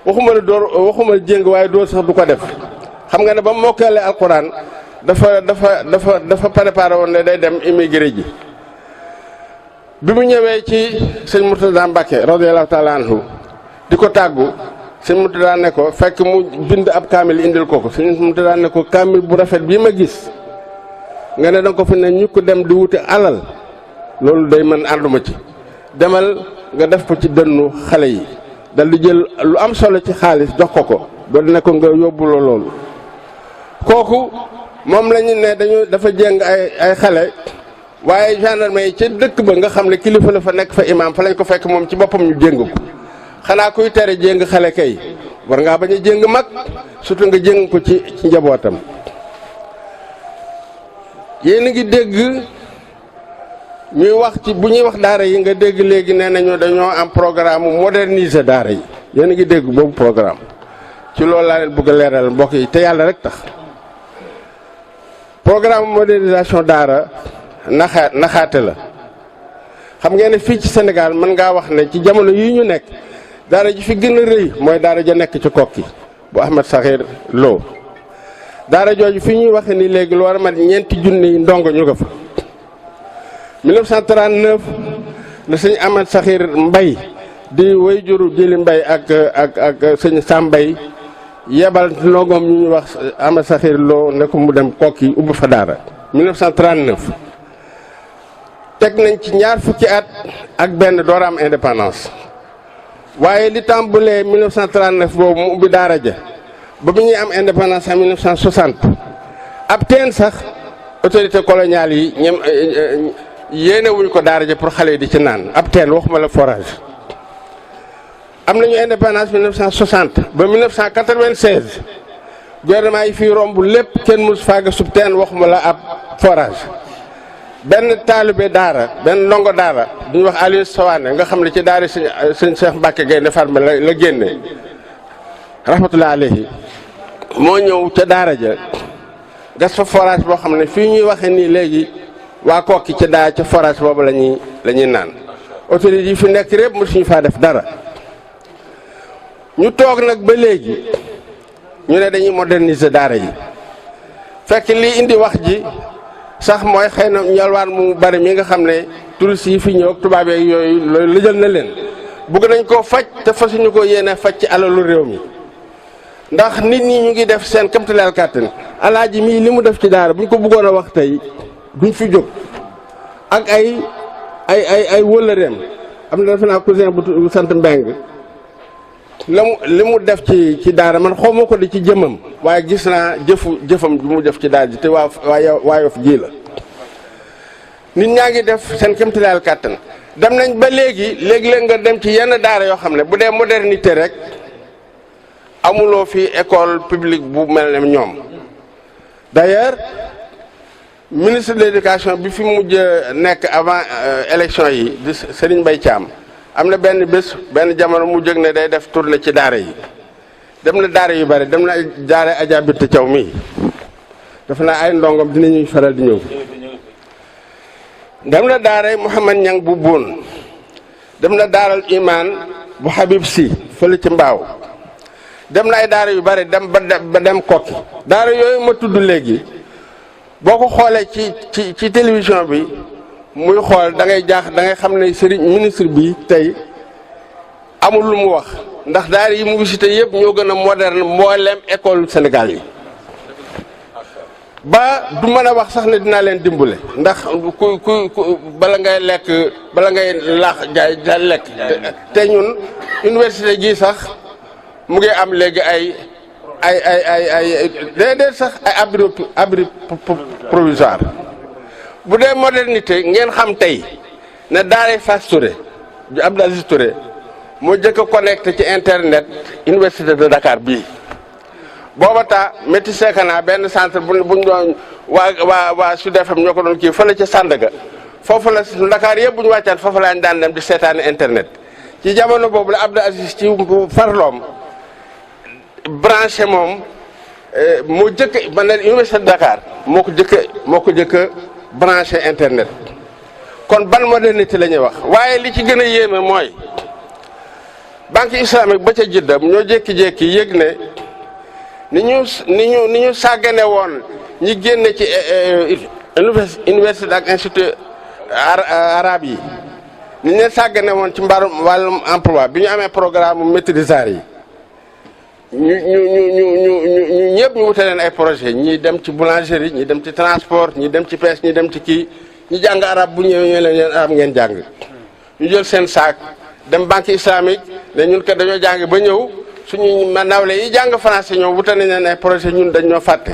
waxuma la dóor waxuma la jéng waaye dóor sax du ko def xam nga ne ba mokkalee alquran dafa préparé woon ne day dem immigré ji bi mu ñëwee ci sëñ Murtada Mbàkke radiyallahu taala anhu di ko tàggu sëñ Murtada ne ko fekk mu bind ab kaamil indil ko sëñ Murtada ne ko kaamil bu rafet bii ma gis nga ne danga ko fi ne ñu ko dem di wuti alal loolu day mën ànduma ci demal nga def ko ci dënnu xale yi dal di jël lu am solo ci xaalis jox ko doo ne ko nga yóbbuloo loolu kooku moom lañu ne dafa jéng ay xale waaye gendarme yi ca dëkk ba nga xam ne kilifa la fa nekk fa imaam fa lañ ko fekk moom ci boppam ñu jéng ko xanaa kuy tere jéng xale kay war ngaa bañ a jéng mag surtout nga jéng ko ci njabootam. yéen a ngi dégg ñuy wax ci bu ñuy wax daara yi nga dégg léegi nee nañu dañoo am programme moderniser daara yi yéen a ngi dégg boobu programme ci loolu laa leen bëgg a leeral mbokk yi te yàlla rek tax programme modernisation daara naxaate la xam ngeen ne fii ci Sénégal mën ngaa wax ne ci jamono yi ñu nekk daara ji fi gën a rëy mooy daara ja nekk ci Kokki bu Ahmed Sakhir Lo daara jooju fi ñuy waxe ni léegi lu war a mat 4 junni ndongo ñu ko fa 1939 la sëñ Ahmed Sakhir Mbay di way juru Jili Mbay ak sëñ Sam Mbay yebal ndongoom ñu ñuy wax Ahmed Sakhir Lo ne ko mu dem Kokki ubbi fa daara 1939 teg nañ ci 20 fukki at ak benn door am indépendance waaye li tàmbalee 1939 boobu mu ubbi daara ja ba bu ñuy am indépendance en 1960 ab teen sax autorité coloniale yi ñoom yéene wuñ ko daara ja pour xale yi di ci naan ab teen waxuma la forage am nañu indépendance 1960 ba 1996 gouvernement yi fii romb lépp kenn mus faaga sub teen waxuma la ab forage benn taalibe daara benn ndongo daara bu ñuy wax Aliou Sawane nga xam ne ci daara sëñ Cheikh Mbacke Gaynde Fatma la génne rahmatullahi alayhi moo ñëw ca daara ja gas fa forage boo xam ne fii ñuy waxee nii léegi waa Kokki ca forage boobu la ñuy naan autorités yi fi nekk répp mësuñu faa def dara ñu toog nag ba léegi ñu ne dañuy moderniser daara yi fekk lii indi wax ji sax mooy xëy na ñalwaan mu bari mi nga xam ne touristes yi fi ñëw ak tubaab yeeg yooyu loolu lëjal na leen bëgg nañ koo faj te fasuñu ko yéene faj ci alalu réew mi ndax nit ñi ñu ngi def seen kamtaleel kàttan alaaji mii li mu def ci daara buñ ko bëggoon a wax tey duñ fi jóg ak ay wëllëreem am na defe naa cousin bu sant Mbeng li mu def ci daara man xaw ma ko di ci jëmmam waaye gis naa jëfam ju mu def ci daara ji te waa Yoff ji la nit ñaa ngi def seen kéemtalaal kàttan dem nañ ba léegi-léeg nga dem ci yenn daara yoo xam ne bu dee modernité rek amuloo fi école publique bu mel ne ñoom d'ailleurs ministre de l'éducation bi fi mujj nekk avant élection yi di Serigne Mbaye Thiam am na benn bés benn jamono mu jóg ne day def tournée ci daara yi dem na daara yu bari dem na daara Adja Bitte Thiaw mii dafa naa ay ndongom dinañuy faral di ñëw dem na daara Mouhamad Niang bu Boun dem na daaral Iman bu Habib Sy fële ci Mbaaw dem na ay daara yu bari dem ba dem Kokki daara yooyu ma tudd léegi boo ko xoolee ci télévision bi muy xool da ngay xam ne sëriñ ministre bi tey amul lu mu wax ndax daara yi mu visité yëpp ñoo gën a moderne mboolem école Sénégal yi ba du mën a wax sax ne dinaa leen dimbale ndax ku bala ngay laax jaay lekk te ñun université gi sax mu ngi am léegi ay déedéet sax ay abri provisoire bu dee modernité ngeen xam tey ne daaray Fass Touré ju Abdou Aziz Touré moo jëkk a connecté ci internet université de Dakar bii booba taa métti seekana benn centre buñ doon waa Sud FM ñoo ko doon kii fële ca Sandaga foofu la Dakar yëpp bu ñu wàccaat foofu laañ daan dem di seetaani internet ci jamono boobu la Abdou Aziz ci farloom branché moom moo jëkk man université de Dakar moo ko jëkk branché internet kon ban modernité la ñuy wax waaye li ci gën a yéeme mooy banque islamique ba ca Jidda ñoo jékki-jékki yëg ne ni ñu sàggane woon ñi génne ci université ak institut arabe yi ni ñu sàggane woon ci wàllum emploi bi ñu amee programme maîtrisard yi ñu ñëpp ñu wute leen ay projet ñii dem ci boulangerie ñii dem ci transport ñii dem ci pêche ñii dem ci kii ñi jàng arab bu ñëwee ñu leen arab ngeen jàng ñu jël seen saak dem banque islamique ne ñun kat dañoo jàng ba ñëw suñu nawle yi jàng français ñoom wute nañ leen ay projet ñun dañ ñoo fàtte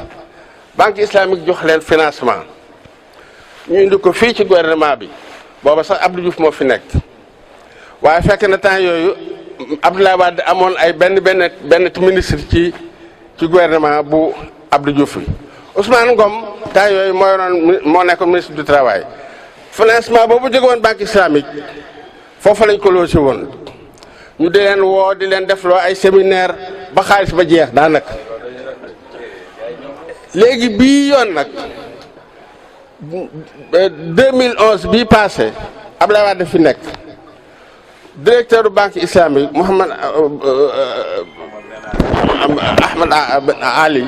banque islamique jox leen financement ñu indi ko fii ci gouvernement bi booba sax Abdou Diouf moo fi nekk waaye fekk na temps yooyu Abdoulaye Wade amoon ay benn ministre ci gouvernement bu Abdou Diouf bi Ousmane Ngom temps yooyu moo nekkoon ministre du travail financement boobu jóge woon banque islamique foofu lañ ko logé woon ñu di leen woo di leen defloo ay séminaire ba xaalis ba jeex daanaka léegi bii yoon nag 2011 bii passé Abdoulaye Wade fi nekk directeur du banque islamique Mouhamad Ahmad Ali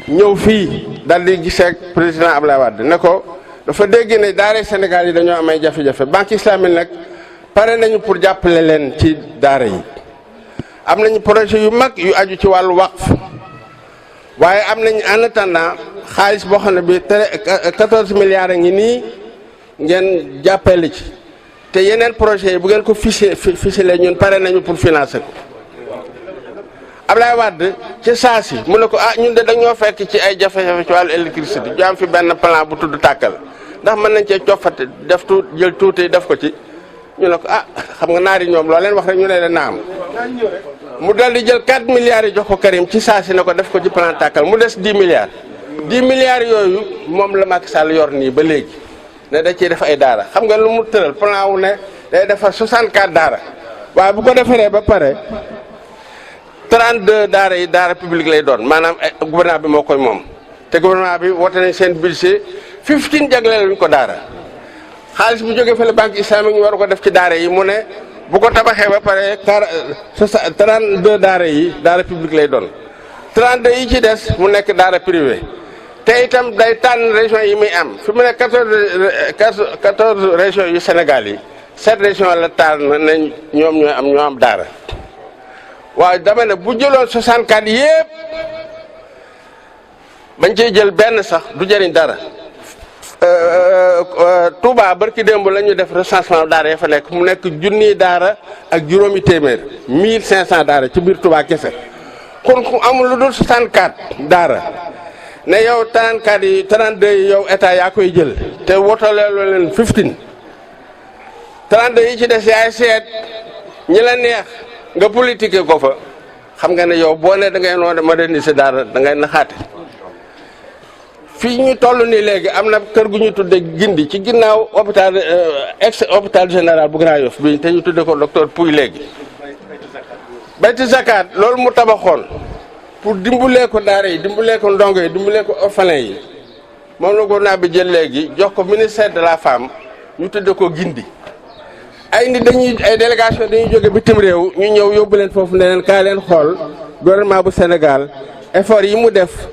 ñëw fii dal di gisee ak président Abdoulaye Wade ne ko dafa dégg ne daara Sénégal yi dañoo am ay jafe-jafe banque islamique nag pare nañu pour jàppale leen ci daara yi am nañu projet yu mag yu aju ci wàllu waqf waaye am nañu en attendant xaalis boo xam ne bi 14 milliards a ngi nii ngeen jàppale ci te yeneen projet yi bu ngeen ko ficelé ñun pare nañu pour financer ko Abdoulaye Wade ci saa si mu ne ko ñun de dañoo fekk ci ay jafe-jafe ci wàllu électricité ñu am fi benn plan bu tudd tàkkal ndax mën nañ cee coffate def jël tuuti def ko ci ñu ne ko xam nga naari ñoom loo leen wax rek ñu ne la naam mu dal di jël 4 milliards yi jox ko Karim ci saa si ne ko def ko ci plan tàkkal mu des 10 milliards 10 milliards yooyu moom la Macky Sall yor nii ba léegi ne da ciy def ay daara xam nga lu mu tëral plan wu ne day defar 64 daara waaye bu ko defaree ba pare 32 daara yi daara publique lay doon maanaam gouvernement bi moo koy moom te gouvernement bi wote nañ seen budget 15 jagleel luñ ko daara xaalis bu jógee fële banque islamique ñu war ko def ci daara yi mu ne bu ko tabaxee ba pare 32 daara yi daara publique lay doon 32 yi ci des mu nekk daara privé te itam day tànn région yi muy am fi mu ne 14 régions yu Sénégal yi 7 régions la tànn nañ ñoo am daara waaw dama ne bu jëloon 64 yëpp bañ cey jël benn sax du jëriñ dara Touba barki démb la ñu def recensement daara ya fa nekk mu nekk junniy daara ak juróomi téeméer 1500 daara ci biir Touba kese kon ku amul lu dul 64 daara ne yow 34 yi 32 yi yow état yaa koy jël te wotaleeloo leen 15 32 yi ci des yaay seet ñi la neex nga politique ko fa xam nga ne yow boo ne da ngay noonu moderniser daara da ngay naxaate fii ñu toll nii léegi am na kër gu ñu tudde Gindi ci ginnaaw hôpital ex hôpital général bu Grand Yoff bi te ñu tudde ko docteur Pouy léegi bayti zakat loolu mu tabaxoon pour dimbalee ko daara yi dimbalee ko ndongo yi dimbalee ko orphelin yi moom la gouvernement bi jël léegi jox ko ministère de la femme ñu tudde ko Gindi ay nit ay délégation dañuy jóge bitim réew ñu ñëw yóbbu leen foofu ne leen kaa leen xool gouvernement bu Sénégal effort yi mu def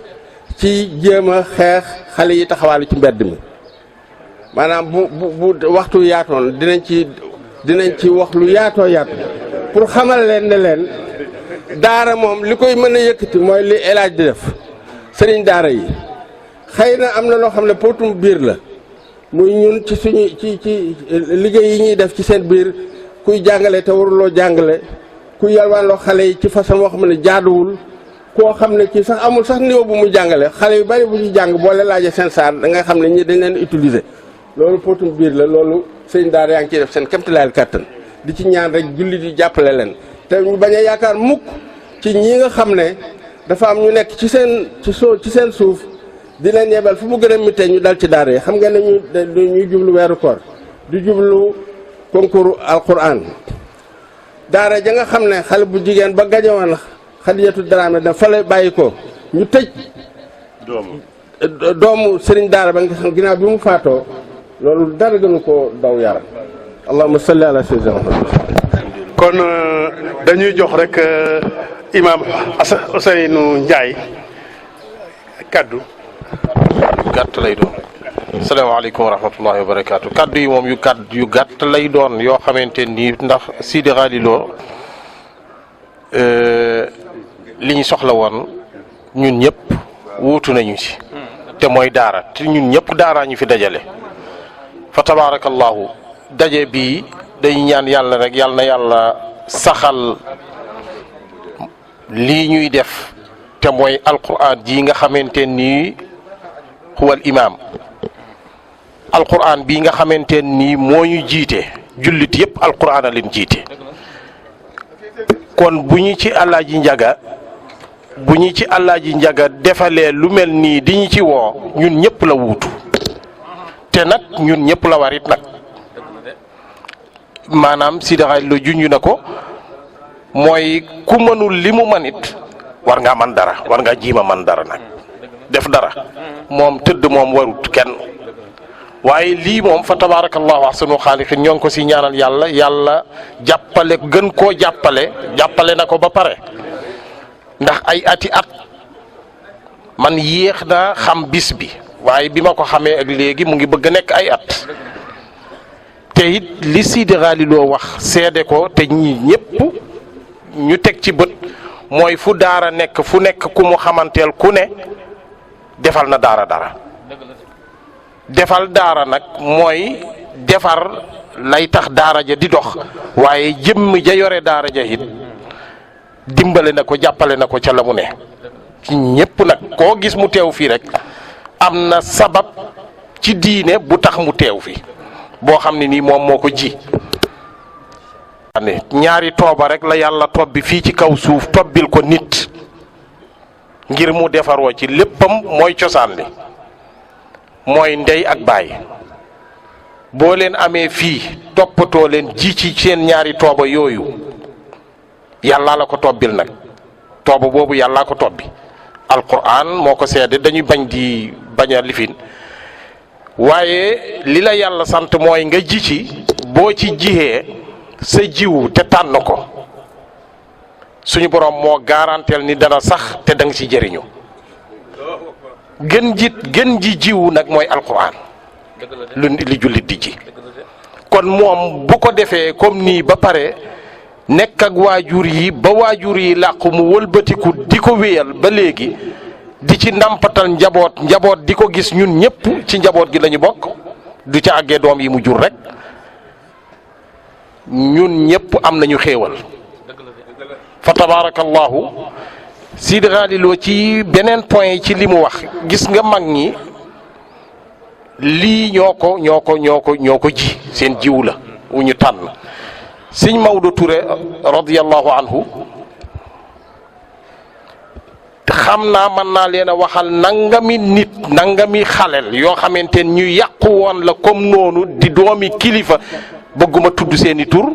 ci jéem a xeex xale yi taxawaalu ci mbedd mi maanaam bu waxtu yaatoon dinañ ci wax lu yaatoo yaatu pour xamal leen ne leen daara moom li koy mën a yëkkati mooy li El Hadj di def sëriñ daara yi xëy na am na loo xam ne potum biir la muy ñun ci suñu ci liggéey yi ñuy def ci seen biir kuy jàngale te waruloo jàngale kuy yalwaanloo xale yi ci façon moo xam ne jaaduwul koo xam ne ci sax amul sax niveau bu mu jàngale xale yu bari bu ñu jàng boo leen laajee seen saar da nga xam ne ñi dañ leen utiliser loolu potum biir la loolu sëñ daara yaa ngi ciy def seen kéemtalaayal kàttan di ci ñaan rek jullit yi jàppale leen te ñu bañ a yaakaar mukk ci ñi nga xam ne dafa am ñu nekk ci seen suuf di leen yebal fu mu gën a mitee ñu dal ci daara yi xam nga ne ñuy jublu weeru koor di jublu concours alquran daara ja nga xam ne xale bu jigéen ba gañewoon Xadijatu Dramé da fa la bàyyi ko ñu tëj doomu sëriñ daara ba nga xam ginnaaw bi mu faatoo loolu dara gënu ko daw yaram allahumma salli ala sayyidina Muhammad kon dañuy jox rek imam Ousseynou Ndiaye kaddu gàtt lay doon asalaamaaleykum wa rahmatullahi wa barakaatu kaddu yi moom yu gàtt lay doon yoo xamante nii ndax Sidi Khalilo li ñu soxla woon ñun ñëpp wuutu nañu ci te mooy daara te ñun ñëpp daaraa ñu fi dajale fa tabaarakallahu daje bii dañu ñaan yàlla rek yàlla na yàlla saxal lii ñuy def te mooy alquran ji nga xamante nii huwal imaam alquran bii nga xamante nii moo ñu jiite jullit yëpp alquran a leen jiite kon bu ñu ci Alaaji Njaga defalee lu mel nii di ñu ci woo ñun ñëpp la wuutu te nag ñun ñëpp la warit nag maanaam Sidi Khalilo junj na ko mooy ku mënul li mu man it war ngaa man dara war ngaa jiima man dara nag def dara moom tëdd moom warut kenn waaye lii moom fa tabaarakallahu ahsanu xaaliqin ñoo ngi ko si ñaanal yàlla jàppale gën koo jàppale na ko ba pare ndax ay ati at man yéex naa xam bis bi waaye bi ma ko xamee ak léegi mu ngi bëgg a nekk ay at te it li Sidi Khalilo wax seede ko te ñi ñëpp ñu teg ci bët mooy fu daara nekk fu nekk ku mu xamanteel ku ne defal na daara dara defal daara nag mooy defar lay tax daara ja di dox waaye jëmm ja yore daara ja it dimbale na ko jàppale na ko ca la mu ne ci ñépp nag koo gis mu teew fii rek am na sabab ci diine bu tax mu teew fi boo xam ne nii moom moo ko ji ñaari tooba rek la yàlla tobbi fii ci kaw suuf tobbil ko nit ngir mu defaroo ci léppam mooy cosaan li mooy ndey ak baay boo leen amee fii toppatoo leen ji ci seen ñaari tooba yooyu yàllaa la ko tobbil nag tooba boobu yàllaa ko tobbi alquran moo ko seede dañuy bañ a lifin waaye li la yàlla sant mooy nga ji ci boo ci jiyee sa jiwu te tànn ko suñu borom moo garanteel ni dana sax te da nga ci jëriñu gën ji jiwu nag mooy alquran li jullit di ji kon moom bu ko defee comme nii ba pare nekk ak waajur yi ba waajur yi làqu mu wëlbatiku di ko wéyal ba léegi di ci ndampatal njaboot di ko gis ñun ñëpp ci njaboot gi lañu bokk du ca àggee doom yi mu jur rek ñun ñëpp am nañu xéewal fa tabarakallahu Sidi Xaaliloo ci beneen point ci li mu wax gis nga mag ñi lii ñoo ko ji seen jiw la wu ñu tànn sëñ Maodo Touré radiyallahu anhu xam naa mën naa leen a waxal nangami xalel yoo xamante ñu yàqu woon la comme noonu di doomi kilifa bëgguma tudd seeni tur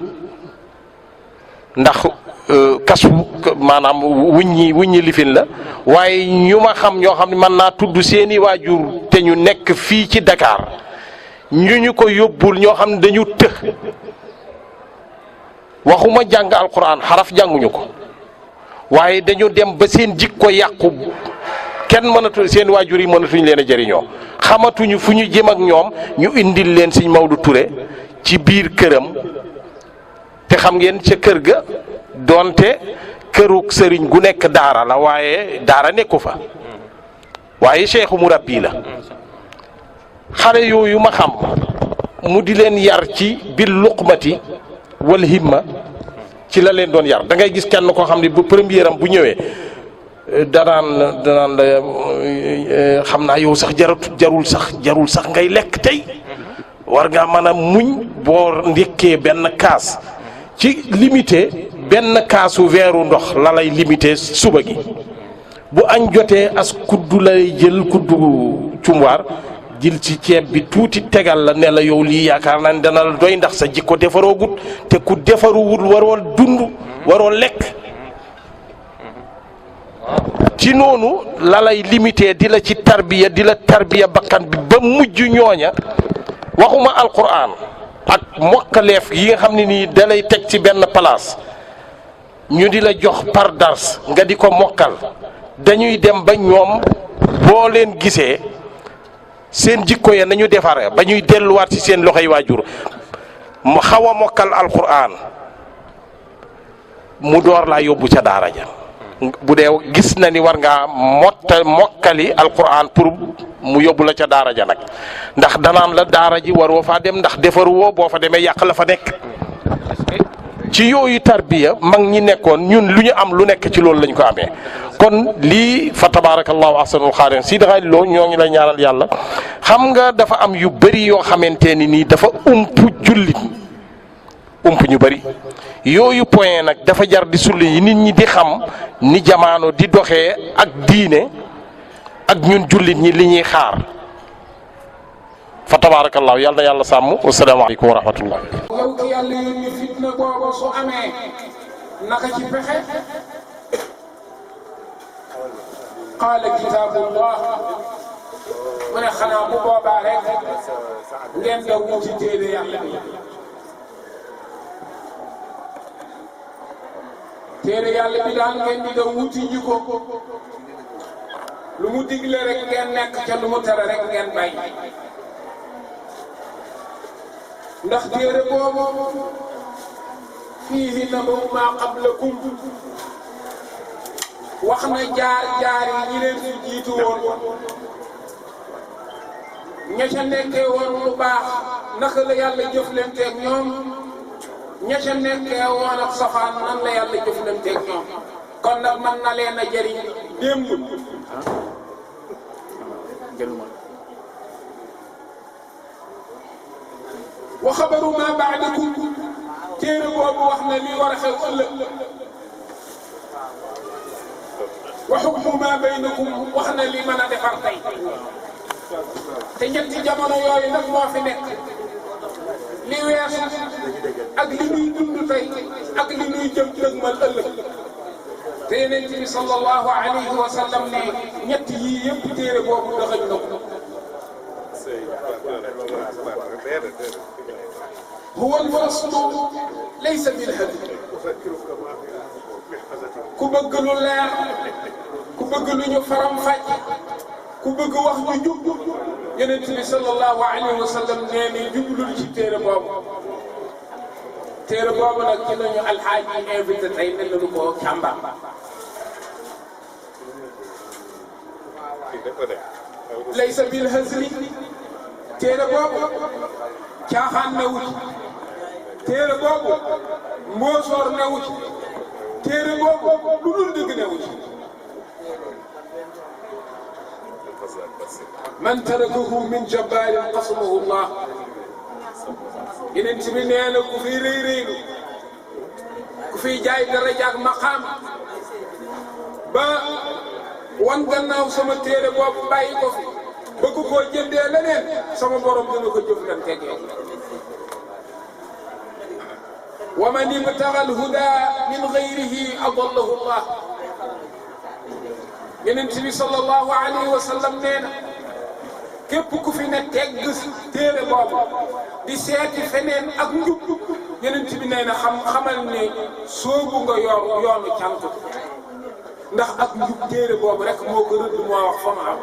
ndax kasu maanaam wuññi lifin la waaye ñu ma xam ñoo xam ne mën naa tudd seeni waajur te ñu nekk fii ci Dakar ñu ko yóbbul ñoo xam ne dañu waxuma jàng alquran xaraf jànguñu ko waaye dañu dem ba seen jikko yàqu kenn mënatu seen waajur yi mënatuñ leen a jëriñoo xamatuñu fu ñu jëm ak ñoom ñu indil leen sëñ Maodo Touré ci biir këram te xam ngeen ca kër ga doonte kërug sëriñ gu nekk daara la waaye daara nekku fa waaye cheikhu murabbi la xale yooyu ma xam mu di leen yar ci bil luqmati wal himma ci la leen doon yar da ngay gis kenn koo xam ne bu première am bu ñëwee danaan la xam naa yow sax jarul sax ngay lekk tey war nga mën a muñ boo ndekkee benn kaas ci limité benn kaasu weeru ndox la lay limité suba gi bu añ jotee as kuddu lay jël kuddu cumwaar jël ci ceeb bi tuuti tegal la ne la yow lii yaakaar naa ne dana la doy ndax sa jikko defaroogut te ku defaruwul waroo dund waroo lekk ci noonu la lay limité di la ci tarbiya bakkan bi ba mujj ñooña waxuma alquran ak mokkaleef yi nga xam ne nii da lay teg ci benn place ñu di la jox par dars nga di ko mokkal dañuy dem ba ñoom boo leen gisee seen jikko ya nañu defare ba ñuy delluwaat ci seen loxoy waajur mu xaw a mokkal alquran mu door laa yóbbu ca daara ja bu dee gis na ni war ngaa mokkali alquran pour mu yóbbu la ca daara ja nag ndax danaan la daara ji waroo faa dem ndax defaruwoo boo fa demee yàq la fa nekk ci yooyu tarbiya mag ñi nekkoon ñun lu ñu am lu nekk ci loolu lañ ko amee kon lii fa tabarakallahu ahsanul xaaliqiin Sidi Xaaliloo ñoo ngi lay ñaanal yàlla xam nga dafa am yu bëri yoo xamante ni nii dafa jullit ñu bëri yooyu point nag dafa jar di sulli yi nit ñi di xam ni jamaano di doxee ak diine ak ñun jullit ñi li ñuy xaar fa tabarakallahu yàlla na yàlla sàmm wasalaamaaleykum wa rahmatullah. yow ki yàlla yónni fitna boobu su amee naka ci pexe qaala kitaabullah mu ne xanaa bu boobaa rek ngeen daw ñu ci téere yàlla bi téere yàlla bi daal ngeen di daw wuti ji ko lu mu digle rek ngeen nekk ca lu mu tere rek ngeen bàyyi ndax téere boobu fiihi naba'u maa qablakum wax na jaar yi ñi leen fi jiitu woon ña ca nekkee woon lu baax naka la yàlla jëflanteeg ñoom ña ca nekkee woon ak safaan nan la yàlla jëflanteeg ñoom kon nag mën na leen a jëriñ démb wa xabaru ma baadakum téere boobu wax na li war a xew ëllëg wa xukmu ma baynakum wax na li mën a defar tey te ñetti jamono yooyu nag moo fi nekk li weesu ak li ñuy dund tey ak li ñuy jëm dëgmal ëllëg te Yonent bi sallallahu alayhi wa sallam ne ñett yii yëpp téere boobu dëxëñ na ko. huwa al-faslu laysa bil-hadyi ku bëgg lu leer ku bëgg lu ñu faram-fàcc ku bëgg wax ju jub Yonent bi sallallahu alayhi wa sallam nee na jublul ci téere boobu nag ci lañu alxaaji invité tey ne lañu ko càmbar laysa bil hazli téere boobu caaxaan newu ci téere boobu mboosoor newu ci téere boobu lu dul dëgg newu ci man tarakahu min jabbaarin qasamahu Allah Yonent bi nee na ku fiy rëy rëylu ku fiy jaay daraja ak maqaam ba wan gannaaw sama téere boobu bàyyi ko fi bëgg koo jëndee leneen sama borom dina ko jëflanteeg yow. wa man ibtaga al-huda min ghayrihi adallahu Allah Yonent bi sallallahu alayhi wa sallam nee na képp ku fi ne tegg téere boobu di seeti feneen ak njub Yonent bi nee na xamal ne soobu nga yoonu cànku ndax ak njub téere boobu rek moo ko rëdd moo wax fa ma am.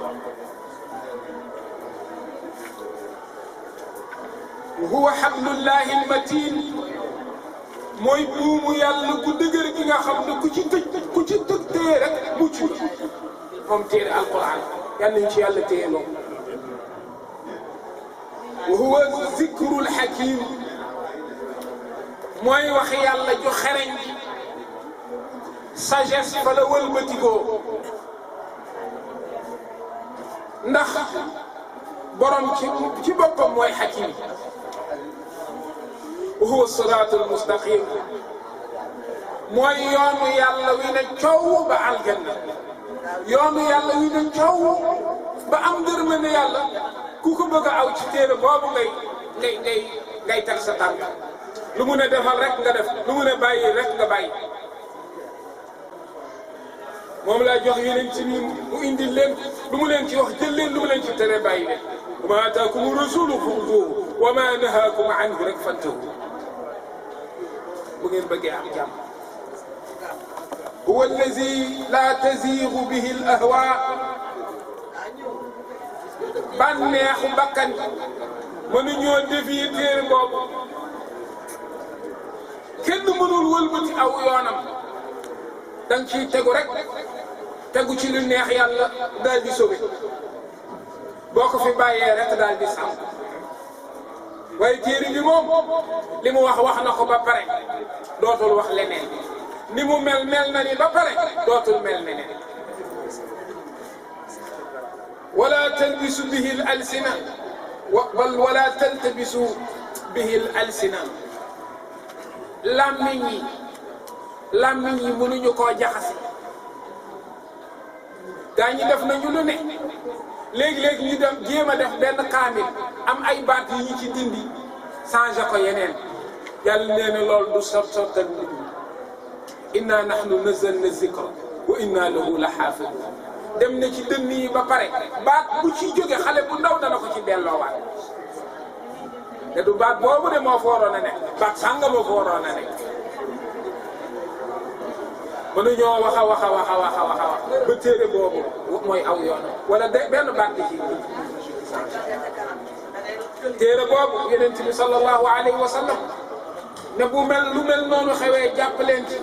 huwa hablullahi al-matin mooy buumu yàlla gu dëgër gi nga xam ne ku ci tëj téye rek mucc moom téere alquran yal nañu ci yàlla téye loo. wa huwa zikrul hakim mooy wax yàlla ju xereñ sagesse fa la wëlbatikoo ndax borom ci boppam mooy hakim. wa huwa siraatul mustaqim mooy yoonu yàlla wi ne coow ba aljanna yoonu yàlla wi ne coow ba am ngërmande yàlla ku ko bëgg a aw ci téere boobu ngay teg sa tànk lu mu ne defal rek nga def lu mu ne bàyyi rek nga bàyyi. moom laa jox yeneen ci biir mu indil leen lu mu leen ci wax jël leen lu mu leen ci tere bàyyi leen. wa maa ataakumu rasulu xuzuuhu wa maa nahaakum anhu rek fantahu bu ngeen bëggee am jàmm. huwa allazi laa taziigu bihi al ahwaa bànneexu bakkan mënuñoo dévier téere boobu kenn mënul wëlbati aw yoonam danga ciy tegu rek tegu ci lu neex yàlla daal di sobe boo ko fi bàyyee rek daal di sàmm waaye téere bi moom li mu wax na ko ba pare dootul wax leneen ni mu mel na ni ba pare dootul mel neneen. wala talbisu bihi al alsina wala taltabisu bihi al alsina làmmiñ yi mënuñu koo jaxase gaa ñi def nañu lu ne léegi-léegi ñu dem jéem a def benn kaamil am ay baat yi ñu ci dindi changé ko yeneen yàlla nee na loolu du sottal nit ñi inna nahnu nazzalna zikra wa inna lahu la xaafidun dem na ci dënn yi ba pare baat bu ci jóge xale bu ndaw dana ko ci delloowaat te du baat boobu de moo fa waroon a nekk baat sànga moo fa waroon a nekk mënuñoo wax ba téere boobu mooy aw yoon wala benn baat bi ci téere boobu Yonent bi sallallahu alayhi wa sallam ne bu lu mel noonu xewee jàpp leen ci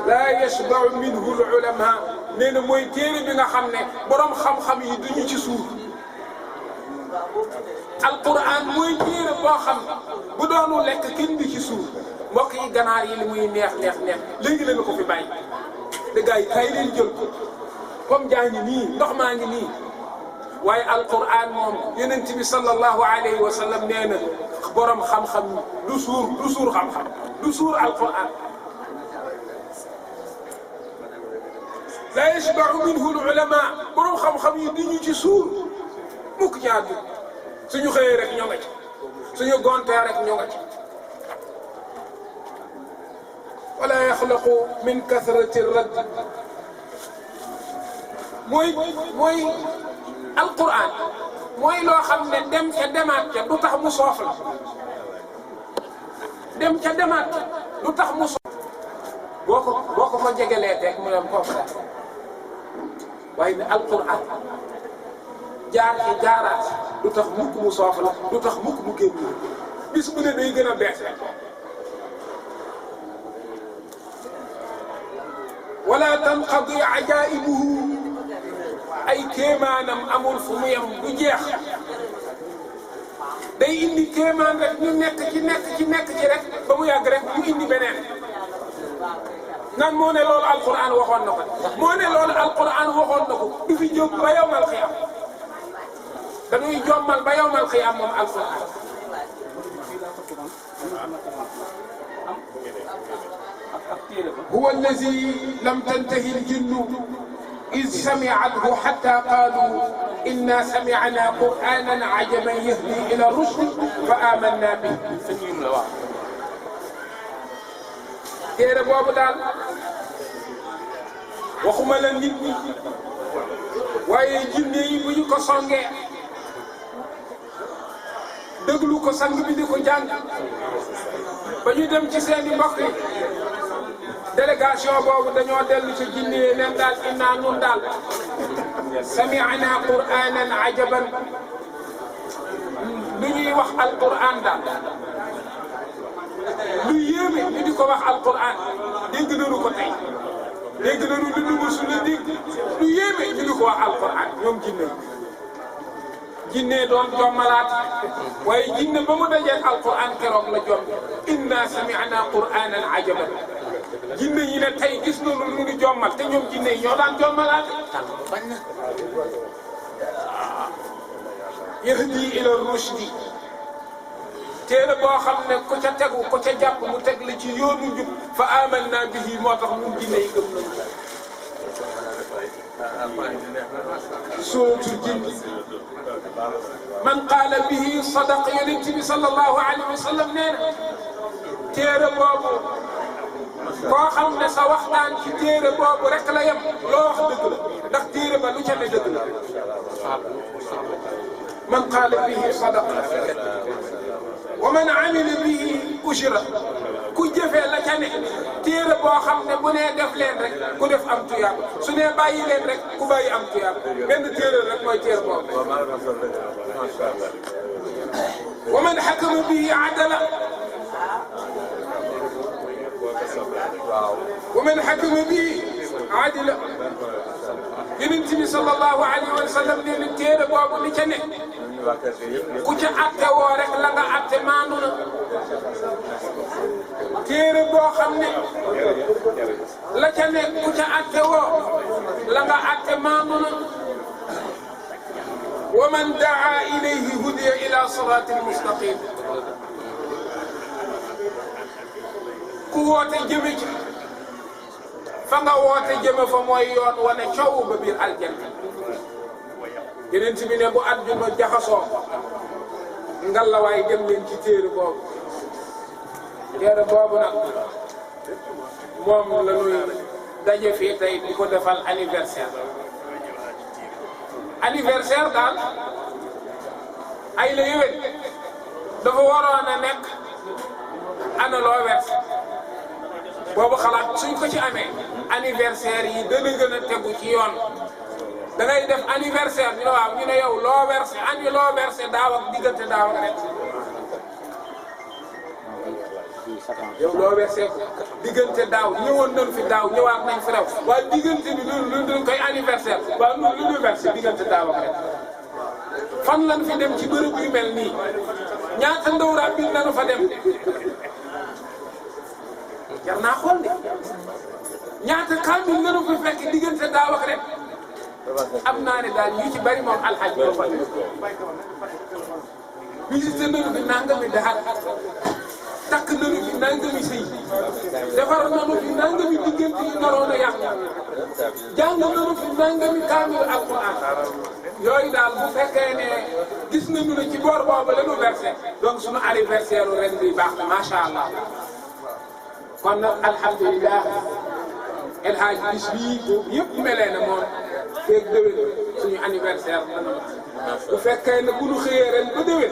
laa yashba'u minhu al-ulama nee na mooy téere bi nga xam ne borom xam-xam yi duñu ci suur alquran mooy téere boo xam bu doonu lekk kenn du ci suur mbokk yi ganaar yi li muy neex léegi la ko fi bàyyi de gars yi kay leen jël ko comme jaa ngi nii ndox maa ngi nii waaye alquran moom Yonent bi sallallahu alayhi wa sallam nee na borom xam-xam du suur xam-xam du suur alquran la yashba'u minhu al-ulama borom xam-xam yi duñu ci suur mukk ci àdduna suñu xëyee rek ñoo nga ci suñu gontee rek ñu nga ci wala yaxlaqu min kasrati radd mooy alquran mooy loo xam ne dem ca demaat ca du tax mu soof la dem ca demaat ca du tax mu soof boo ko jegelee teg mu dem foofu daal waaye ne alquran jaar ci jaaraat du tax mukk mu soof la du tax mukk mu génn bis bu ne day gën a bees wala tanqadi ajaibuhu ay kéemaanam amul fu mu yem du jeex day indi kéemaan rek ñu nekk ci rek ba mu yàgg rek mu indi beneen nan moo ne loolu alquran waxoon na ko moo ne loolu alquran waxoon na ko du fi jóg ba yawmal xiyaam dañuy jommal ba yawmal xiyaam moom alquran huwa allazi lam tantahi aljinnu إذ سمعته حتى قالوا إنا سمعنا قرآنا عجبا يهدي إلى الرشد فآمنا به. téere boobu daal waxuma la nit ñi waaye jinne yi bu ñu ko songee déglu ko sang bi di ko jàng ba ñu dem ci seeni mbokk yi délégation boobu dañoo dellu ci jinne yi leen daal innaa nun daal sami'na qur'anan ajaban lu ñuy wax alquran daal lu yéeme ñu di ko wax alquran dégg nañu ko tey dégg nañu lu ñu mësul a dégg lu yéeme ñu di ko wax alquran ñoom jinne doon jommalaat waaye jinne ba mu dajee alquran keroog la jom inna sami'na qur'anan ajaban jinne yi ne tey gis nañu lu ñu jommal te ñoom jinne yi ñoo daan jommalaat yahdi ila rushdi téere boo xam ne ku ca tegu ku ca jàpp mu teg la ci yoonu njub fa amanna bihi moo tax ñun jinne yi gëm nañu suratul jinn man qaala bihi sadaqa yonent bi sallallahu alayhi wa sallam nee na téere boobu koo xam ne sa waxtaan ci téere boobu rek la yem loo wax dëgg la ndax téere ba lu ca ne dëgg la man qaala bihi sadaqa wa man amila bihi ujra ku jëfee la ca ne téere boo xam ne bu nee def leen rek ku def am tuyaab su nee bàyyi leen rek ku bàyyi am tuyaab benn téere rek mooy téere boobu wa man hakama bihi adala wa man hakama bihi adila Yonent bi sallallahu alayhi wa sallam nee na téere boobu li ca ne ku ca atte woo rek la nga atte maandu na téere boo xam ne la ca ne ku ca atte woo la nga atte maandu na wa man daa ilayhi hudiya ila siratin mustaqim ku woote jëme ci fa nga woote jëme fa mooy yoon wane coow ba biir aljanna Yonent bi ne bu àdduna jaxasoo ngalawaay dem leen ci téere boobu nag moom la ñuy daje fii tey di ko defal anniversaire daal ay la yéwén dafa waroon a nekk ana loo verse boobu xalaat suñ ko ci amee anniversaire yi dana gën a tegu ci yoon da ngay def anniversaire ñu ne waaw ñu ne yow loo versé loo versé daaw ak diggante daaw ak ren yow loo versé diggante daaw ñëwoon nañ fi daaw ñëwaat nañ fi rew waaye diggante bi lu dañ koy anniversaire waaw lu ñu versé diggante daaw ak ren fan lañ fi dem ci bërëb yu mel nii ñaata ndaw bi nañu fa dem jar naa xool de ñaata kaamil nañu fi fekk diggante daaw ak ren am naa ne daal yu ci bari moom alxaj yoo fa visité nañu fi nangami daal takk nañu fi nangami sëy defar nañu fi nangami diggante yu naroon a yàq jàng nañu fi nangami kaamil alquran yooyu daal bu fekkee ne gis nañu ne ci boor boobu la ñu versé donc suñu anniversaire ren bi baax na macha allah kon nag alhamdulilah El Hadj bis bii boobu yëpp melee na moom feeg déwén suñu anniversaire dana bu fekkee ne bu ñu xëyee ren ba déwén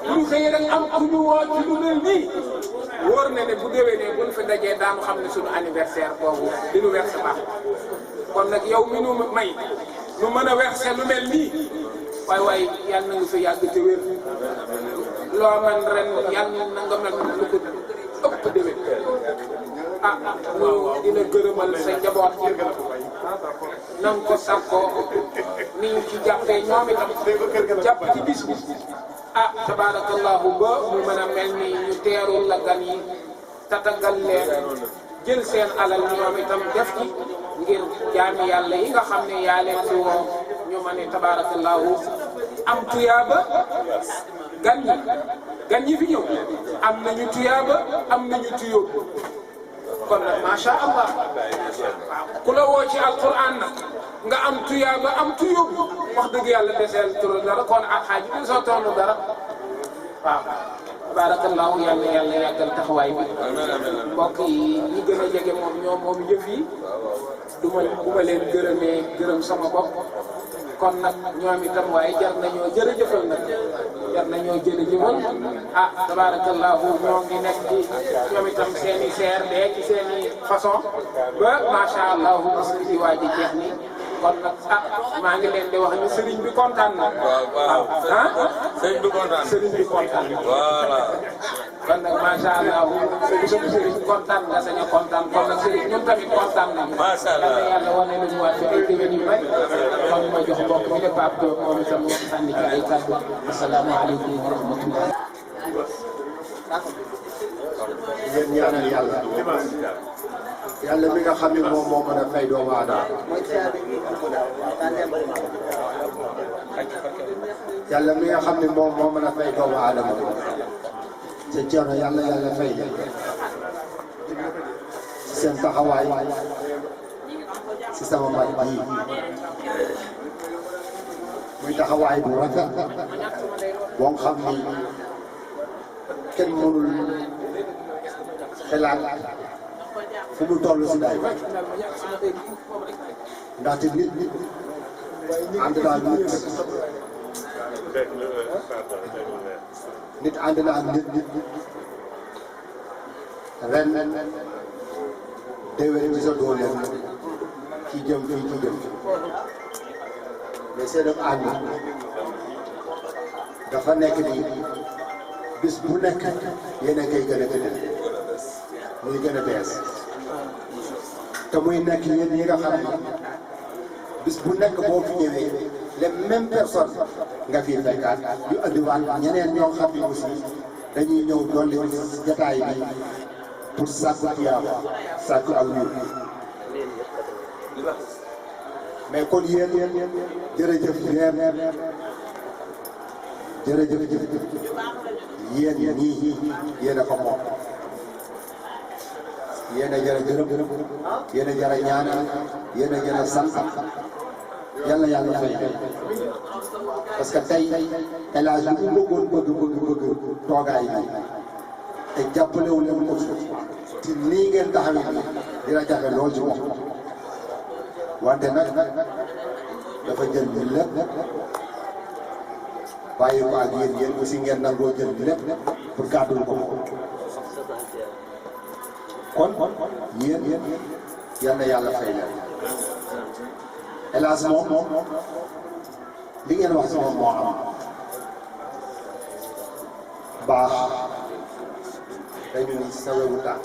bu ñu xëyee rek am ku ñu woo ci lu mel nii wóor na ne bu déwénee bu ñu fi dajee daanu xam ne suñu anniversaire boobu di ñu versé baax kon nag yow mi nu may nu mën a versé lu mel nii waay yàlla na nga fi yàgg te wér loo man ren yàlla na nga mel lu ko ëpp déwén ah ñu dina gërëmal sa njaboot na nga ko sakkoo ni ñu ci jàppee ñoom itam jàpp ci bis bi ah tabaarakallahu ba mu mën a mel ni ñu teerul la gan yi tatagal leen jël seen alal ñoom itam def ci ngir jaami yàlla yi nga xam ne yaa leen fi woo ñu ma ne tabaarakallahu am tuyaaba gan ñi fi ñëw am nañu tuyaaba am nañu tuyóobu kon nag macha allah waaw ku la woo ci alquran nag nga am tuyaaba am tuyóobu wax dëgg yàlla deseel turo dara kon alxaaji bi soo toll dara waaw tabarakallahu yàlla yàggal taxawaay bi mbokk yi ñi gën a jege moom yëf yi bu ma leen gërëmee gërëm sama bopp kon nag ñoom itam waaye jar nañoo jërëjëfal nag jar nañoo jërëjëfal ah tabarakallahu ñoo ngi nekk ci ñoom itam seen i CRD ci seen i façon ba macha allah bis bi di waaj a jeex ni kon nag ah maa ngi leen di wax ni sëriñ bi kontaan na. waaw ah. sëriñ bi kontaan na. voilà. kon nag macha allah sëriñ kontaan nga sañ a kontaan kon nag sëriñ ñun tamit kontaan nañu. macha allah yàlla wane nañu waat fi ay déwén yu bëri. kon ma jox mbokk mi de Pape Diop moom itam wax sànni ci ay kàddu. asalaamaaleykum wa rahmatullah. ngeen ñaanal yàlla. yàlla mi nga xam ne moom moo mën a fay doomu aadama. yàlla mi nga xam ne moom moo mën a fay doomu aadama. te Thierno yàlla fay seen taxawaay si sama mag bii muy taxawaay bu rafet boo xam ni kenn mënul xelaat fu mu toll si day ndaxte nit ànd naa nit ànd naa nit ren déwén bi sa doole ci jëm fii ci jëm mais seen ànd dafa nekk ni bis bu nekk yéen a koy gën a gënal muy gën a bees te muy nekk yéen ñi nga xam ni bis bu nekk boo fi ñëwee les mêmes personnes nga fi fekkaat yu andiwaat ñeneen ñoo xam ne aussi dañuy ñëw dolli jataay bi pour sàkku tiyaaba sàkku ak wér mais kon yéen jërëjëf yéen ñii yéen a ko moom yéen a jërë gërëm yéen a jërë ñaanal yéen a jërë sant yàlla fay parce que tey El Hadj bi mu bëgg toogaay bi te jàppalewu leen ko ci nii ngeen taxawee nii dina jafe lool ci wax wante nag dafa jël bi lépp bàyyi ko ak yéen aussi ngeen nangoo jël bi lépp pour gàddul ko kon yéen yàlla fay leen hélas moom li ngeen wax si moom moo am baax dañu ni sa wewu tànk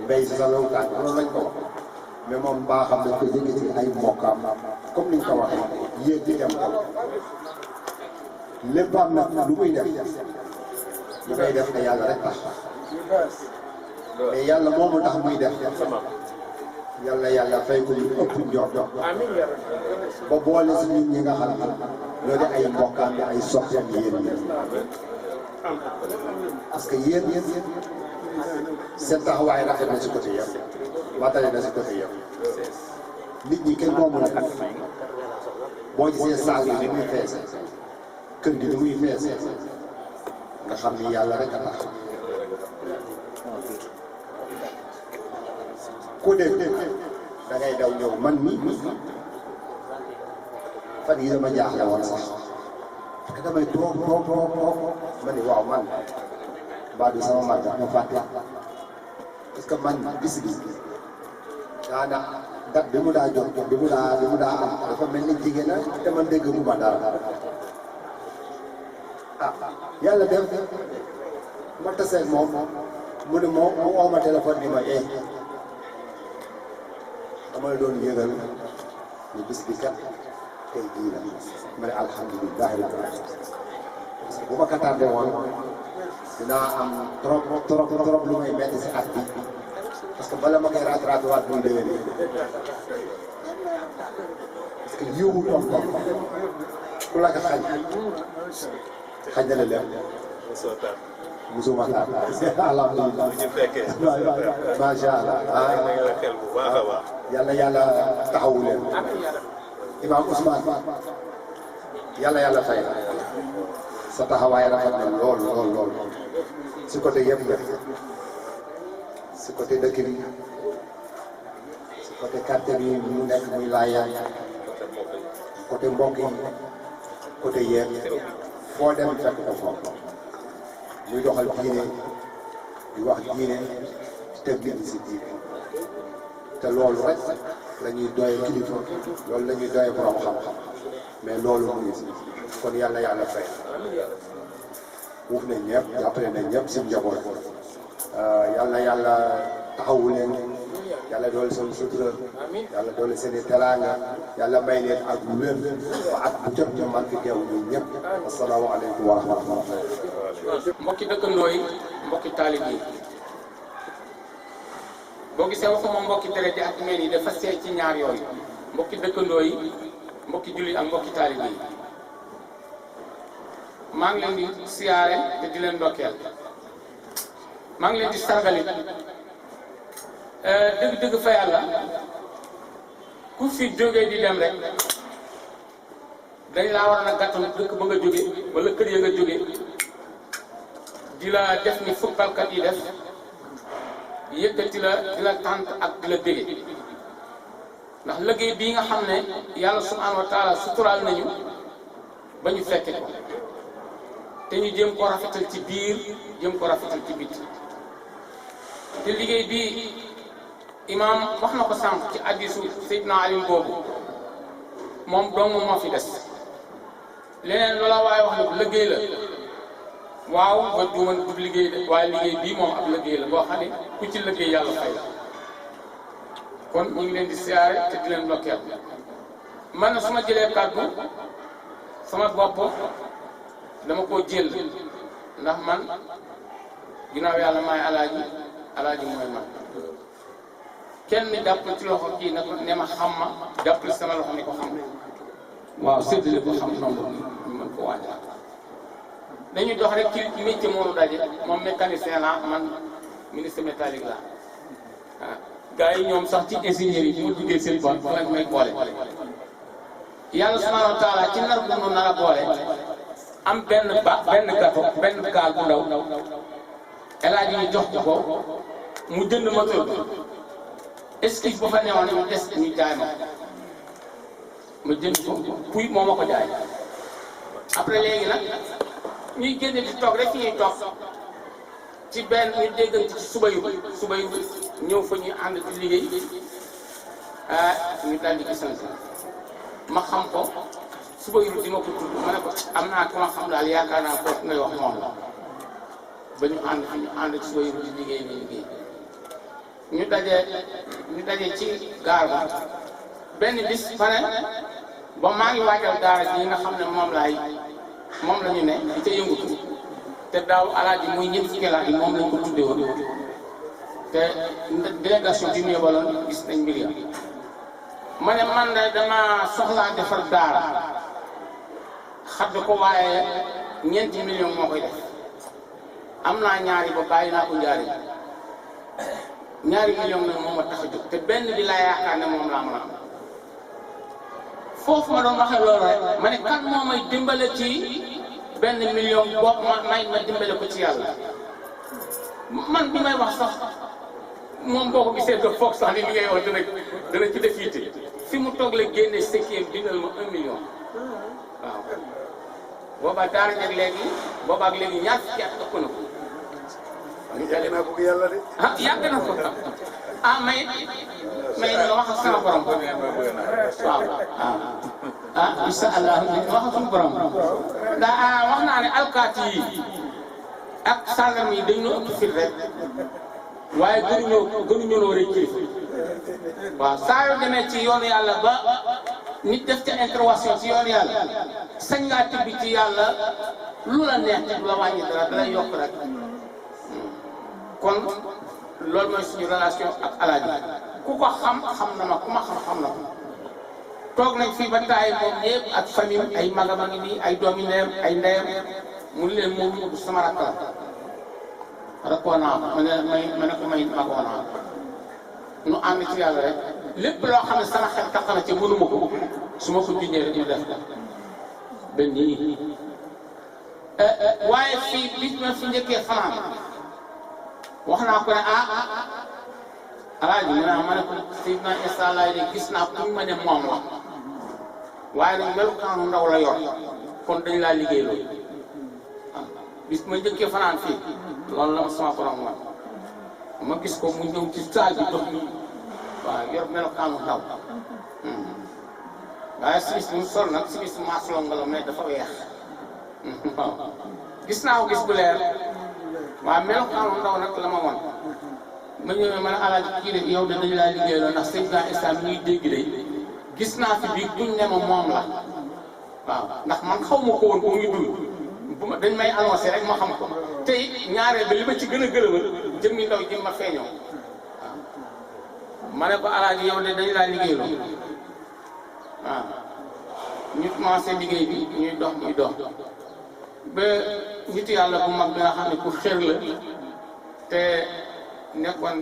mbéy si sa wewu tànk loolu lañ ko wax mais moom baaxam dañ ko yëngi ci ay mbokkam comme niñ ko waxee yéeg di dem ko lépp am nag lu muy def lu koy def ne yàlla rek tax mais yàlla moomu tax muy def yàlla fay ko lu ëpp njort ba boole si nit ñi nga xam ne ñoo di ay mbokkaan di ay soppeem yéen ñi parce que yéen seen taxawaay rafet na ci côté yëpp matale na ci côté yëpp nit ñi kenn moomu la boo gisee saal bi ni muy feese kër gi ni muy feese nga xam ni yàlla rek a tax ku dégg da ngay daw ñëw man mi fan yi dama jaaxle woon sax parce que damay toog ma ni waaw man mbaa du sama mag ma fàtte parce que man bis bi daana dat bi mu daa jot bi mu daa am dafa mel ni jigéen na te man dégg mu ma dara ah yàlla def ma taseeg moom mu ne mu oo ma téléphone ni ma dama la doon yëgal ni bis bi kat tey jii la ma ne alhamdulilah rabbil alamin parce que bu ma ko tardé woon dinaa am trop lu may metti si at bi parce que bala ma koy rattrapé waat muy déwén parce que yiwu toog ku la ko xañ na la lépp musuma taal alhamdulilah macha allah yàlla taxawu leen Imam Ousmane yàlla fay la sa taxawaay rafet na lool si côté yëpp si côté dëkk bi si côté quartier bi mu nekk muy laayaan côté mbokk yi côté yéen foo dem fekk ko foofu muy doxal diine di wax diine teg nit ñi si diine te loolu rek la ñuy doye kilifa loolu la ñuy doye borom xam-xam mais loolu mu ngi si kon yàlla fay wuuf nañ ñëpp jàppale nañ ñëpp si njaboot yàlla taxawu leen yàlla doole seen sutura yàlla doole seen i teraanga yàlla may leen ak wér ba at bu jot ñu man fi teew ñun ñëpp asalaamaaleykum wa rahmatulah. mbokki dëkkandoo yi mbokki taalib yi boo gisee waxuma mbokki deret ak meen yi dafa seey ci ñaar yooyu mbokki dëkkandoo yi mbokki julli ak mbokki taalib yi maa ngi leen di siyaare te di leen ndokkeel maa ngi leen di sargalit dëgg fa yàlla ku fi jógee di dem rek dañ laa war a gàttal dëkk ba nga jóge wala kër ya nga jóge di la def ni fukkalkat yi def yëkkati la di la tànt ak di la bége ndax liggéey bii nga xam ne yàlla subhanahu wa taala suturaal nañu ba ñu fekke ko te ñu jéem ko rafetal ci biir jéem ko rafetal ci biti te liggéey bii imaam wax na ko sànq ci hadiisu Seydina Ali boobu moom dong moo fi des leneen loola waaye wax na ko liggéey la waaw ba du man du liggéey de waaye liggéey bii moom ab liggéey la boo xam ne ku ci liggéey yàlla fay la kon ñu ngi leen di siyaare te di leen ndokkeel man na su ma jëlee kàddu sama bopp dama koo jël ndax man ginnaaw yàlla maay alaaji mooy man kenn jàpp ci loxo kii na ko ne ma xam ma jàpp sama loxo ni ko xam waaw séddale ko xam nombre ñu mën ko waajal dañuy dox rek ci métier moonu daje moom mécanicien la man ministre métallique la waaw gars yi ñoom sax ci ingénieur yi mu duggee seen bopp lañ may boole yàlla subhanahu wa taala ci nar bu nu nar a boole am benn gato benn gaal bu ndaw elaaji ñu jox ko mu jënd moteur bi esquif ba fa newoon ñu des ñu jaay ma jënd ko puy moo ma ko jaay après léegi nag ñuy génne di toog rek fi ñuy toog ci benn ñu déggante ci suba yu ñëw fa ñuy ànd ci liggéey ñu daal di gisante ma xam ko suba yu di ma ko tudd ma ne ko am naa ko ma xam daal yaakaar naa ko ngay wax moom la ba ñu ànd ci suba yu di liggéey ñu daje ci gaar ba benn bis pare ba maa ngi waajal daara ji nga xam ne moom la ñu ne di ca yëngutu te daaw alaaji muy ñëpp ci kelaat yi moom lañ ko tuddee woon te délégation bi mu yebaloon gis nañ mbir ya ma ne man de dama soxlaa defar daara xadd ko waaye ñeenti million moo koy def am naa ñaari ba bàyyi naa ko njaari ñaari million nag moom a tax a jóg te benn bi laa yaakaar ne moom laa mën a am foofu ma doon waxee loolu rek ma ne kan moo may dimbale ci benn million bopp ma dimbale ko ci yàlla man bi may wax sax moom boo ko gisee nga foog sax ni li ngay wax dana ci def yitte fi mu toog la génne sekkeem bindal ma 1 million waaw boobaa daara jeg léegi boobaak léegi ñaar fukki at ëpp na ko yàgg naa ko yàlla de. ah yàgg na ko may nga wax ak sama borom waaw insha allah wax ak suñu borom ndax wax naa ne alkaati yi ak sàndarma yi dañu ëpp fit rek waaye gënuñoo loo rëy kilifa waaw saa yoo demee ci yoonu yàlla ba nit def ca intervention ci yoonu yàlla sañ ngaa tibbi ci yàlla lu la neex te du la wàññi dara da lay yokk rek kon loolu mooy suñu relation ak alaaji ku ko xam na ma ku ma xam na ko toog nañ fii ba taay moom ñëpp ak famille ay magam a ngi nii ay doomi ndeyam ay ndeyam mu leen moom mu sama rakk la rakkoo naa ko ma ne ko may magoo naa nu ànd ci yàlla rek lépp loo xam ne sama xel tax na ci mënuma ko su ma ko junjee rek ñu def benn nii waaye fii bis ma fi njëkkee fanaan wax naa ko ne alaaji mu ne ma ne ko Seydina Issa Laye de gis naa kuñ ma ne moom la waaye nag melukaanu ndaw la yor kon dañ laa liggéey loolu bis ma njëkkee fanaan fii loolu la ma sama borom man ma gis ko mu ñëw ci saal bi dox waaw yor melukaanu ndaw waaye simis mu sol nag simis maaslong la mais dafa weex waaw gis naa ko gis bu leer waaw melukaanu ndaw nag la ma wan ma ñëwee ma ne alaaji kii de yow de dañu laa liggéeyloo ndax Seydina Issa mi ñuy dégg de gis naa fi bii duñ ne ma moom la waaw ndax man xaw ma ko woon bu ngi dund bu ma dañ may annoncé rek ma xam ko te it ñaareel ba li ma ci gën a gërëmal jëmmi ndaw ji ma feeñoo waaw ma ne ko alaaji yow de dañu laa liggéeyloo waaw ñu commencé liggéey bi ñuy dox ba nit yàlla bu mag bi nga xam ne ku xër la te nekkoon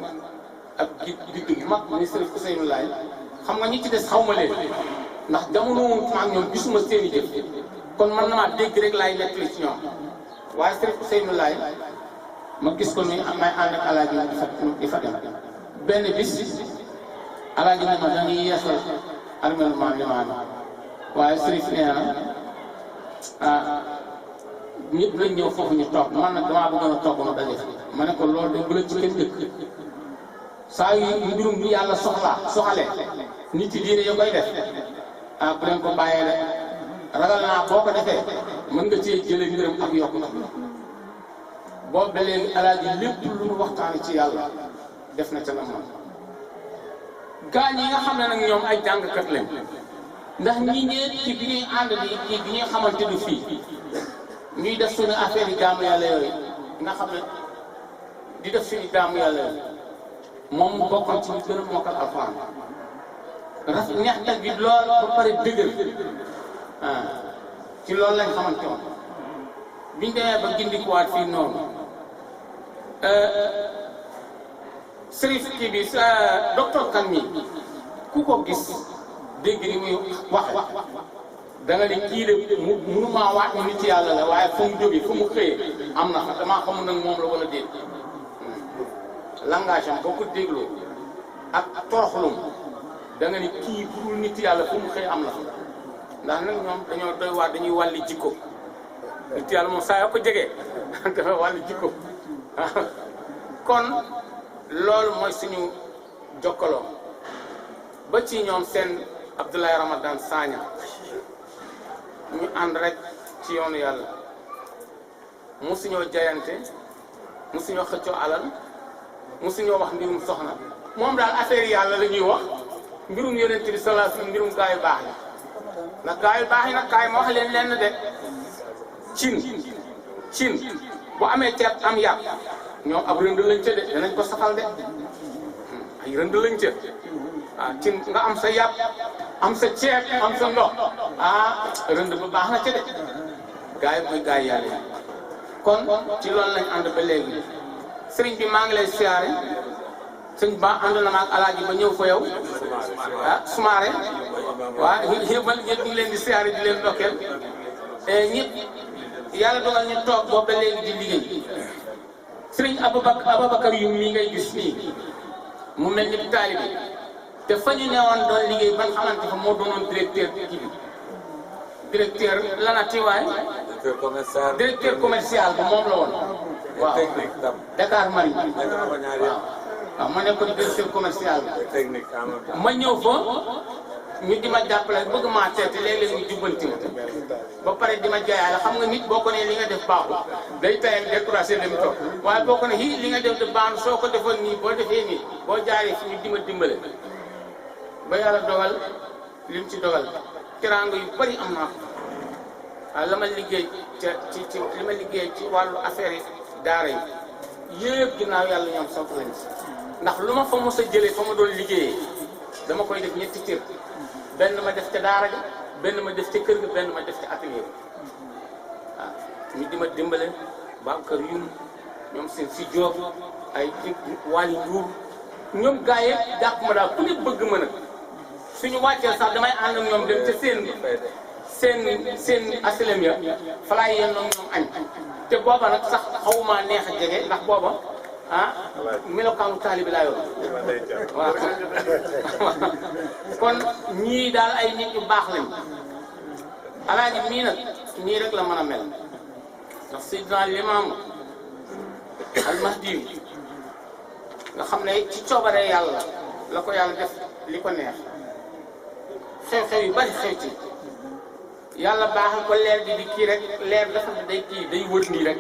ab gidd bu mag ministre Ousseynou Laye xam nga ñi ci des xaw ma leen ndax jamono woon ak ñoom gisuma seen i jëf kon man na maa dégg rek laay nettali ci ñoom waaye Serigne Ousseynou Laye ma gis ko ni may ànd ak alaaji di fa dem benn bis alaaji ne ma dañuy yeesal armelu maam Limaami waaye Serigne nee na ñëpp lañ ñëw foofu ñu toog man nag damaa bëggoon a toog ma daje ma ne ko loolu de bu la ci kenn dëkk saa yu mbirum bi yàlla soxalee nit yi diine yo koy def bu leen ko bàyyee de ragal naa boo ko defee mën nga cee jëlee ngërëm ak yokk na boobu ba léegi alaaji lépp lu mu waxtaane ci yàlla def na ca la man gaañ yi nga xam ne nag ñoom ay jàngkat lañ ndax ñi ñeent ci bi ñuy ànd di bi ñuy xamante du fii ñuy def suñu affaire yi jaamu yàlla yooyu nga xam ne di def suñu jaamu yàlla yooyu moom mu bokkoon ci ñu gën a mokkal alxuraan rafet ñaxtal bi lool ba pare dëgër ci loolu lañ xamante woon biñ demee ba gindikuwaat fii noonu sërif kii bi sa docteur Kan mi ku ko gis dégg ni muy wax da nga ne kii de mënumaa waat ni nit yàlla la waaye fu mu jógee fu mu xëyee am na fa damaa xamul nag moom la wala déet langage am boo ko dégloo ak toroxlum da nga ni kii bu dul nit yàlla fu mu xëyee am na fa ndax nag ñoom dañoo doy waar dañuy wàlli jikko nit yàlla moom saa yoo ko jegee dafa wàlli jikko kon loolu mooy suñu jokkaloo ba ci ñoom seen Abdoulaye Ramadan Sagna ñu ànd rek ci yoonu yàlla musuñoo jayante musuñoo xëccoo alal musuñoo wax mbirum soxna moom daal affaire yàlla la ñuy wax mbirum yonent bi sallallahu alayhi wasallam mbirum gaa yu baax yi nag gaa yu baax yi nag kaay ma wax leen lenn de cin bu amee ceeb am yàpp ñoom ab rënd lañ ca de danañ ko safal de ay rënd lañ ca cin nga am sa yàpp am sa ceeb am sa ndox rënd ba baax na ca de gaa yi mooy gaa yi yàlla yi kon ci loolu lañ ànd ba léegi sëriñ bi maa ngi lay siyaare sëñ ba ànd na ma ak alaaji ba ñëw fa yow sumaare waaw ñëpp ñu ngi leen di siyaare di leen ndokkeel ñëpp yàlla dogal ñu toog boobu ba léegi di liggéey sëriñ Ababacar yu mii ngay gis nii mu mel ni taalibe te fa ñu newoon doon liggéey ban xamante fa moo doonoon directeur kii bi directeur lanati waay directeur commercial ba moom la woon waaw Dakar Mari waaw ma nekkoon directeur commercial bi ma ñëw fa ñu di ma jàppale bëgg maa teete léeg-léeg ñu jubbanti ba pare di ma jaayaale xam nga nit boo ko ne li nga def baaxul day tayal découragé dem toog waaye boo ko ne li nga def de baax soo ko defoon nii boo defee nii boo jaaree fi ñu di ma dimbale ba yàlla dogal lim ci dogal teraanga yu bari am naa ko waaw la ma liggéey ci li ma liggéey ci wàllu affaire yi daara yi yëpp ginnaaw yàlla ñoom sant lañ si ndax lu ma fa mos a jëlee fa ma doon liggéeyee dama koy def ñetti cër benn ma def ca daara ja benn ma def ca kër ga benn ma def ca atelier waaw ñu di ma dimbale Babacar Youm ñoom seen si Diop ay Wali Ndour ñoom gaa yi jàpp ma daal ku ne bëgg ma nag suñu wàccee sax damay ànd ak ñoom dem ca seen asilem ya fa laay yendoon ñoom añ te booba nag sax xawuma neex a jege ndax booba melokaanu taalibi laa yor waaw kon ñii daal ay nit yu baax lañ alaaji mii nag ñii rek la mën a mel ndax Seydina Limaamu Almahdi nga xam ne ci coobare yàlla la ko yàlla def li ko neex xew-xew yu bari xew ci yàlla baaxal ko leer di kii rek leer dafa ne day kii day wër nii rek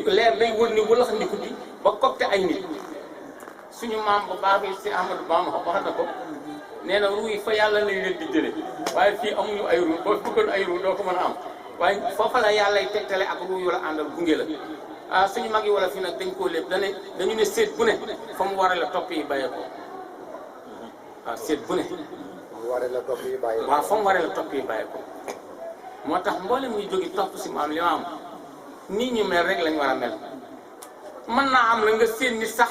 leer day wër nii walax ndiku di ba copte ay nit suñu maam bu baax bi si Ahmadou Bamba wax na ko nee na ruu yi fa yàlla lañ leen di jële waaye fii amuñu ay ruu boo bëggoon ay ruu doo ko mën a am waaye foofa la yàlla y tegtale ak ruu yu la àndal gunge la suñu mag yi wala fii nag dañ koo lépp dañu ne seet bu ne fa mu waree la topp yi bàyyee ko waaw seet bu ne waaw fa mu waree la topp yi bàyyee ko moo tax mboolem ñu jógi topp si maam li ma am nii ñu mel rek lañ war a mel mën naa am la nga seen ni sax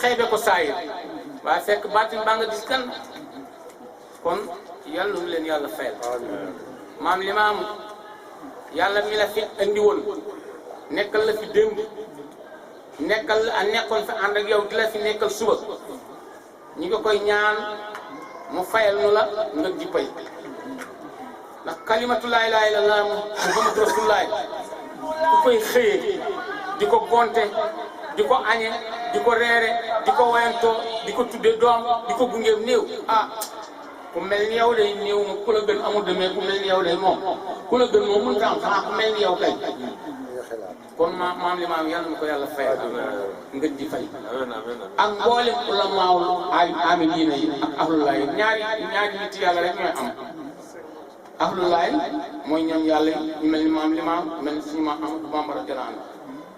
xeebe ko saayir waaye fekk baatin baa nga gis kan kon yàlla nu leen yàlla fayal maam li ma am yàlla mi la fi andi woon nekkal la fi démb nekkoon fi ànd ak yow di la fi nekkal suba ñi nga koy ñaan mu fayal nu la nga di pay ndax kalimatu laa ilaaha illallaah muhammadu rasulullaah ku koy xëyee di ko gonte di ko añe di ko reere di ko wayantoo di ko tudde doom di ko gungeem néew ku mel ni yow day néew ma ku la gën amul demee ku mel ni yow day moom ku la gën moom mënut a am xanaa ku mel ni yow kay kon maam li maam yàlla na ko yàlla fayal ngën di fay ak mboolem ulamaawul aamiliina yi ak ahlulaay ñaari nit yàlla rek ñooy am ahlulaay mooy ñoom yàlla ñu mel ni maam li maam mel ni suñu maam Ahmadu Bamba radiyallaahu anhu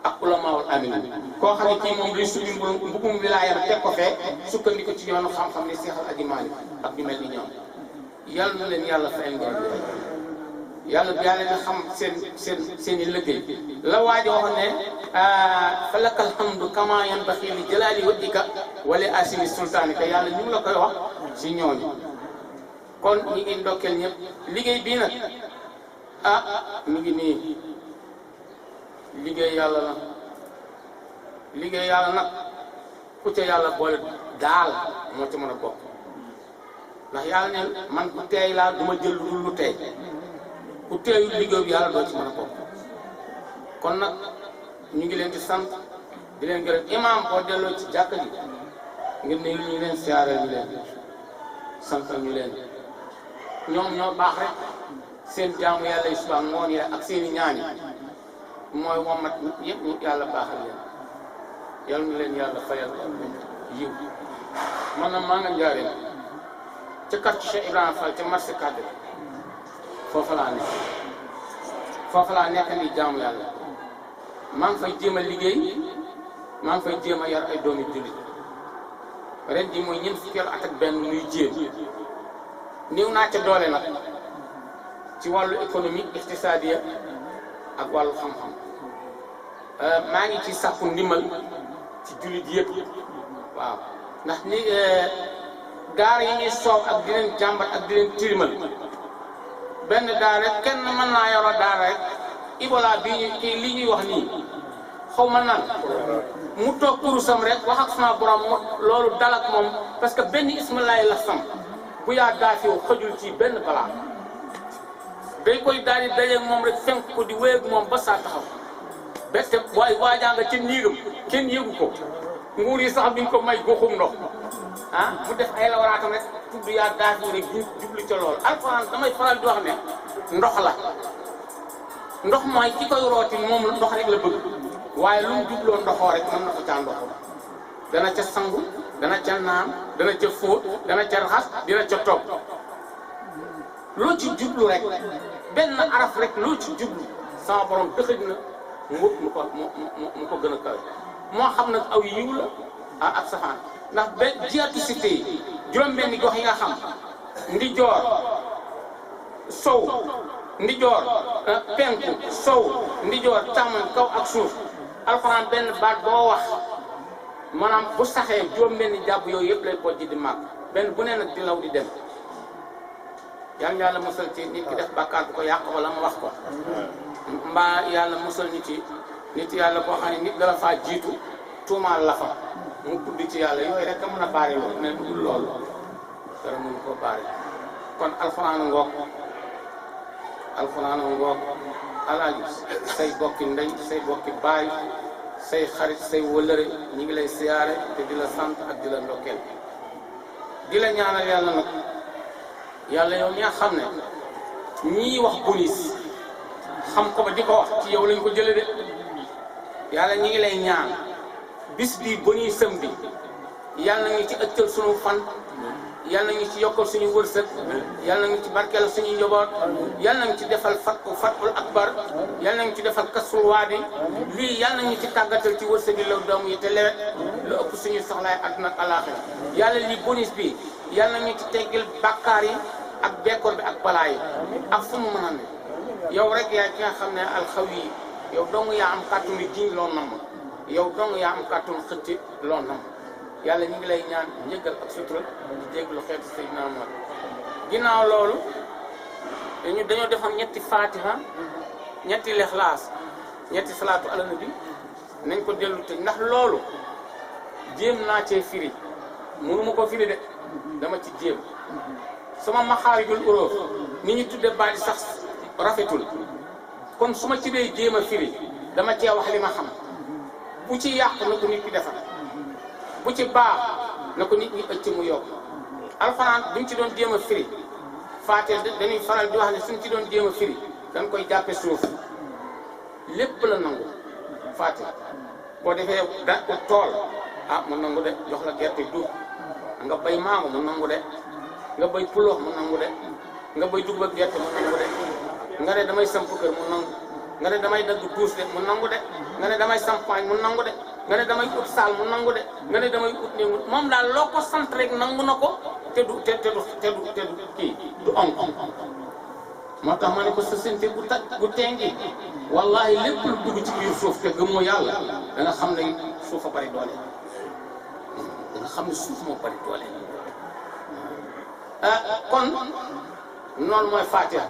ak ulamaawul aamiliin koo xam ne kii moom day suñu mbugum wilaayam teg ko fee sukkandiku ci yoonu xam-xam ni Seexal Aji Maalik ak ñu mel ni ñoom yàlla na leen yàlla fayal ngeen yàlla nga xam seen i liggéey la waajo waxoon ne fa lakal hamdu kama yanbaxi li jalaali wajhika wa li asimi sultaanika yàlla ñu ngi la koy wax si ñooñu kon ñi ngi ndokkeel ñëpp liggéey bii nag mi ngi nii liggéey yàlla nag ku ca yàlla boole daal moo ca mën a bokk ndax yàlla ne man ku teey laa du ma jël lu teey ku teeyul liggéey bi yàlla doo ci mën a bokk kon nag ñu ngi leen di sant di leen gërëm imaam boo delloo ci jàkka ji ngir ne ñu leen siyaare ñu leen sant ñu leen ñoom ñoo baax rek seen jaamu yàlla yi suba ngoon yi ak seen i ñaan yi mooy wommat yëpp ñu yàlla baaxal leen yal na leen yàlla fayal yiw man na maa nga njaareen ca quartier Cheikh Ibrahima Fall ca marché cadre foofu laa nekk ni jaamu yàlla maa ngi fay jéem a liggéey maa ngi fay jéem a yar ay doomi jullit ren ji mooy ñeent fukki at ak benn muy jéem néew naa ca doole nag ci wàllu économique iqtisaadiya ak wàllu xam-xam maa ngi ci sàkku ndimbal ci jullit yëpp waaw ndax ni gaar yi ñuy soow ak di leen jàmbat ak di leen tilimal benn daara rek kenn mën naa yoro daara rek Ibola bii ñu kii li ñuy wax nii xaw ma nan mu toog kurusam rek wax ak sama borom loolu dal ak moom parce que benn ismalaay la sam bu yaa daafiw xëjul ci benn balaa day koy daal di dajeeg moom rek fenk ko di wéy ak moom ba saa taxaw bette waaye waajaa nga ci niigam kenn yëgu ko nguur yi sax biñ ko may goxum ndox mu def ay lawraatam rek tudd yaa daafiw rek jublu ca loolu alxuraan damay faral di wax ne ndox la ndox mooy ki koy rooti moom ndox rek la bëgg waaye lu mu jubloo ndoxoo rek mën na ko caa ndoxoo dana ca sangu dana ca naan dana ca fóot dana ca raxas dina ca toog loo ci jublu rek benn araf rek loo ci jublu sama borom dëxëj na ngóob mu ko gën a kawe moo xam nag aw yiw la ak safaan ndax benn jiatu cité yi juróom-benni gox yi nga xam ndijoor sow ndijoor penku sow ndijoor càmmoñ kaw ak suuf alxuraan benn baat boo wax maanaam bu saxee juróom-benni jàpp yooyu yëpp lay bojj di màgg benn bu ne nag di law di dem yàlla musal ci nit ki def bàkkaar bu ko yàq wala mu wax ko mbaa yàlla musal ñu ci nit yàlla boo xam ne nit dala faa jiitu tuumaal la fa mu tudd ci yàlla yooyu rek a mën a baare loolu mais du dul loolu dara mënu ko baare kon alxuraan ngoog alaaji say bokki ndey say bokki baay say xarit say wëllëre ñi ngi lay siyaare te di la sant ak di la ndokkeel di la ñaanal yàlla nag yàlla yow ñaa xam ne ñii wax bonus xam ko ba di ko wax ci yow lañ ko jële de yàlla ñi ngi lay ñaan bis bi bonusam bi yàlla na ñu ci ëccal suñu fan yàlla na ñu ci yokkal suñu wërsëg yàlla na ñu ci barkeel suñu njaboot yàlla na ñu ci defal fatul akbar yàlla na ñu ci defal kasful waadi lii yàlla na ñu ci tàggatal ci wërsëg yi la doomu yi te lewet lu ëpp suñu soxlaay àdduna ak alaaxira yàlla lii bonus bi yàlla na ñu ci teggil bàkkaar yi ak bekkoor bi ak balaa yi ak fu mu mën a ne yow rek yaa ki nga xam ne alxawi yi yow dong yaa am kàttanu jiñ loo namm yow dong yaa am kàttanu xëtti loo namm yàlla ñu ngi lay ñaan njëggal ak sutura di jéglu xeetu Seydina Muhammad ginnaaw loolu dañoo defoon ñetti fatiha ñetti lixlaas ñetti salaatu ala nabi nañ ko dellu te ndax loolu jéem naa cee firi mënuma ko firi de dama ci jéem sama maxaarijul uróof ni ñu tudde baat sax rafetul kon su ma ci dee jéem a firi dama cee wax li ma xam bu ci yàq na ko nit ki defar bu ci baax na ko nit ñi ëcc mu yokk alxuraan buñ ci doon jéem a firi faate dañuy faral di wax ne suñ ci doon jéem a firi dañ koy jàppe suuf lépp la nangu faate boo defee da tool mu nangu de jox la gerte du nga bay maango mu nangu de nga bay puloox mu nangu de nga bay dugub ak gerte mu nangu de nga ne damay samp kër mu nangu nga ne damay dagg duus de mu nangu de nga ne damay sampaañ mu nangu de nga ne damay ut saal mu nangu de nga ne damay ut néegu moom daal loo ko sant rek nangu na ko te du kii du onk moo tax ma ne ko société bu tengi wallahi lépp lu dugg ci biir suuf te gëmmoo yàlla da nga xam ne suuf a bari doole da nga xam ne suuf moo bari doole kon noonu mooy Fatiha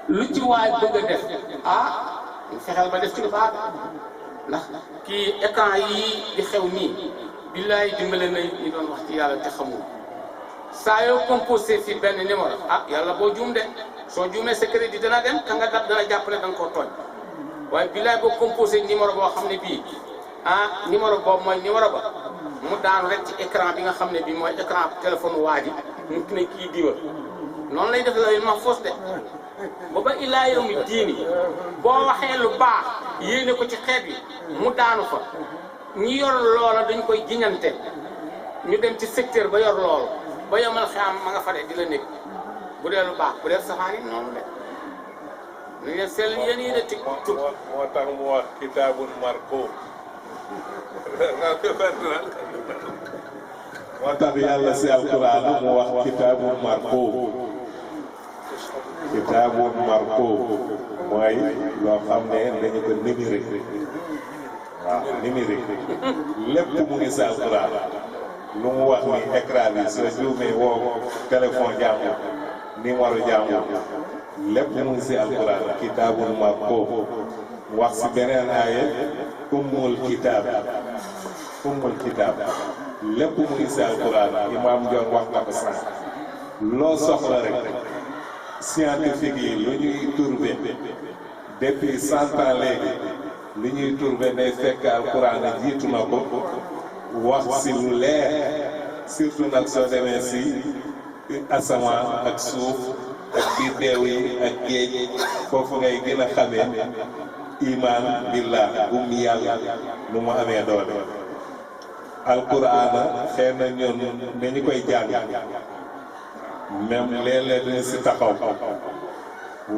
lu ci waay bëgg a def ñu fexeel ba def ci lu baax ndax kii écran yi di xew nii billaay dimbale na ñu doon wax ci yàlla te xamul saa yoo composé fii benn numéro yàlla boo juum de soo juumee sa crédit dana dem ka nga dab dana jàpp ne da nga koo tooñ waaye billaay boo composé numéro boo xam ne bii numéro boobu mooy numéro ba mu daanu rek ci écran bi nga xam ne bii mooy écran téléphone waa ji mu ne kii diwa noonu lay def la ma fausse de booba illaa yow mi diini boo waxee lu baax yéene ko ci xeet yi mu daanu fa ñi yor loola dañ koy jiñante ñu dem ci secteur ba yor loolu ba yomal xam ma nga fa de di la nekk bu dee lu baax bu dee safaan yi noonu de ñu leen sell yéen yi de tig tug moo tax mu wax kitaabun marquum moo tax yàlla si alquran mu wax kitaabun marquum kitaabun marquum mooy loo xam ne dañu ko numéré waaw numérique lépp mu ngi si alquran lu mu wax ni écran bi soo juumee woo téléphone jàmbur numéro jàmbur lépp mu ngi si alquran kitaabul marquum wax si beneen aaye ummul kitaab lépp mu ngi si alquran Imam Ndione wax na ko sànq loo soxla rek scientifique yi lu ñuy trouvé depuis 100 ans léegi li ñuy trouvé day fekk alquran jiitu na ko wax si lu leer surtout nag soo demee si asamaan ak suuf ak biddéew yi ak géej foofu ngay gën a xamee iman billah gum yàlla nu mu amee doole alquran xëy na ñun dañu koy jàng même léeg-léeg dañu si taxaw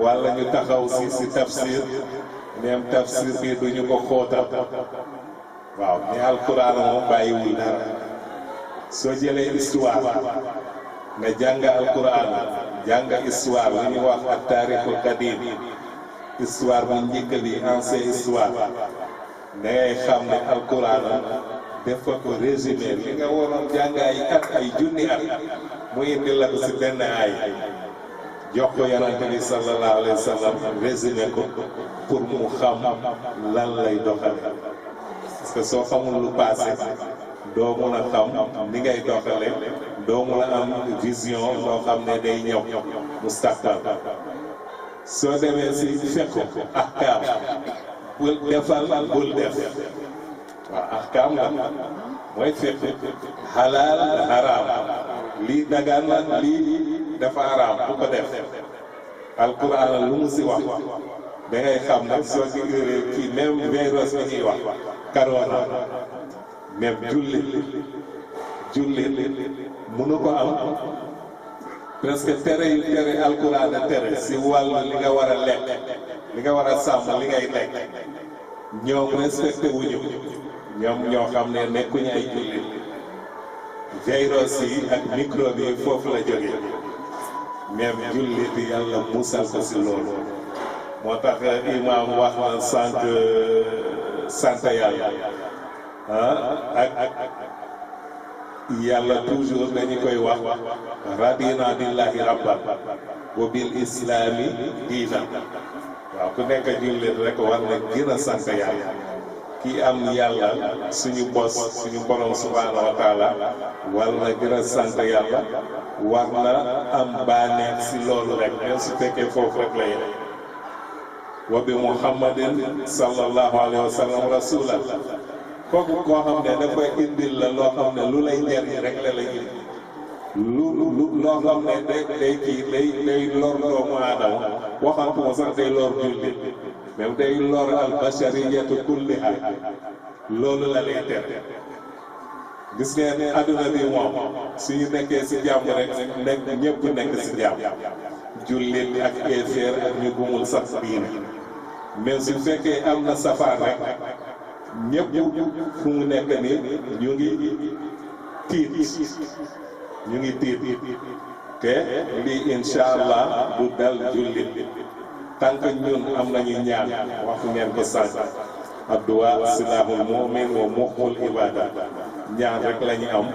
wala ñu taxaw si tafsir même tafsir bi duñu ko xóotal waaw mais alquran moom bàyyiwul dara soo jëlee histoire nga jàng alquran jàng histoire li ñuy wax ak taarixul qadim histoire bu njëkk bi ancien histoire da ngay xam ne alquran dafa ko résumé li nga waroon jàng ay junni at mu indi la ko si benn ay jox ko yonante bi sallallahu alayhi wa sallam résumé ko pour mu xam lan lay doxale parce que soo xamul lu passé doo mun a xam ni ngay doxale doo mun a am vision loo xam ne day ñëw mustaqbal soo demee si fekk ahkaam bul defal bul def waaw ahkaam la mooy fekk xalaal haram lii dagaan la lii dafa haram bu ko def alquran lu mu si wax da ngay xam nag soo di kii même virus bi ñuy wax corona même jullit mënu ko am presque tere yu tere alquran a tere si wàllu li nga war a lekk li nga war a sàmm li ngay lekk ñoom respecté wuñu ñoom ñoo xam ne nekkuñu ay jullit virus yi ak microbe yi foofu la jógee même jullit yi yàlla musal ko si loolu moo tax imam wax na sant yàlla ak yàlla toujours dañu koy wax radina billahi rabban wa bil islami diina waaw ku nekk jullit rek war na gën a sant yàlla kii am yàlla suñu bos suñu borom subhanahu wa taala war na gën a sant yàlla war na am bànneex si loolu rek même su fekkee foofu rek la yem wa bi muhammadin sallallahu alayhi wa sallam rasulan kooku koo xam ne dafay indil la loo xam ne lu lay njariñ rek la lay indi loo xam ne day lor doomu aadama waxantuma sax day lor jullit même day lor al bashariyatu kulliha loolu la lay tere gis ngeen adduna bi moom suñu nekkee si jàmm rek nekk ñëpp nekk si jàmm jullit ak éeféer ak ñu gumul sax diine mais su fekkee am na safaan rek ñëpp fu mu nekk ni ñu ngi tiit te lii incha allah du dal jullit tant que ñun am nañu ñaan waxu ngeen ko sànq addu'a silahul mu'min wa muxul ibada ñaan rek la ñu am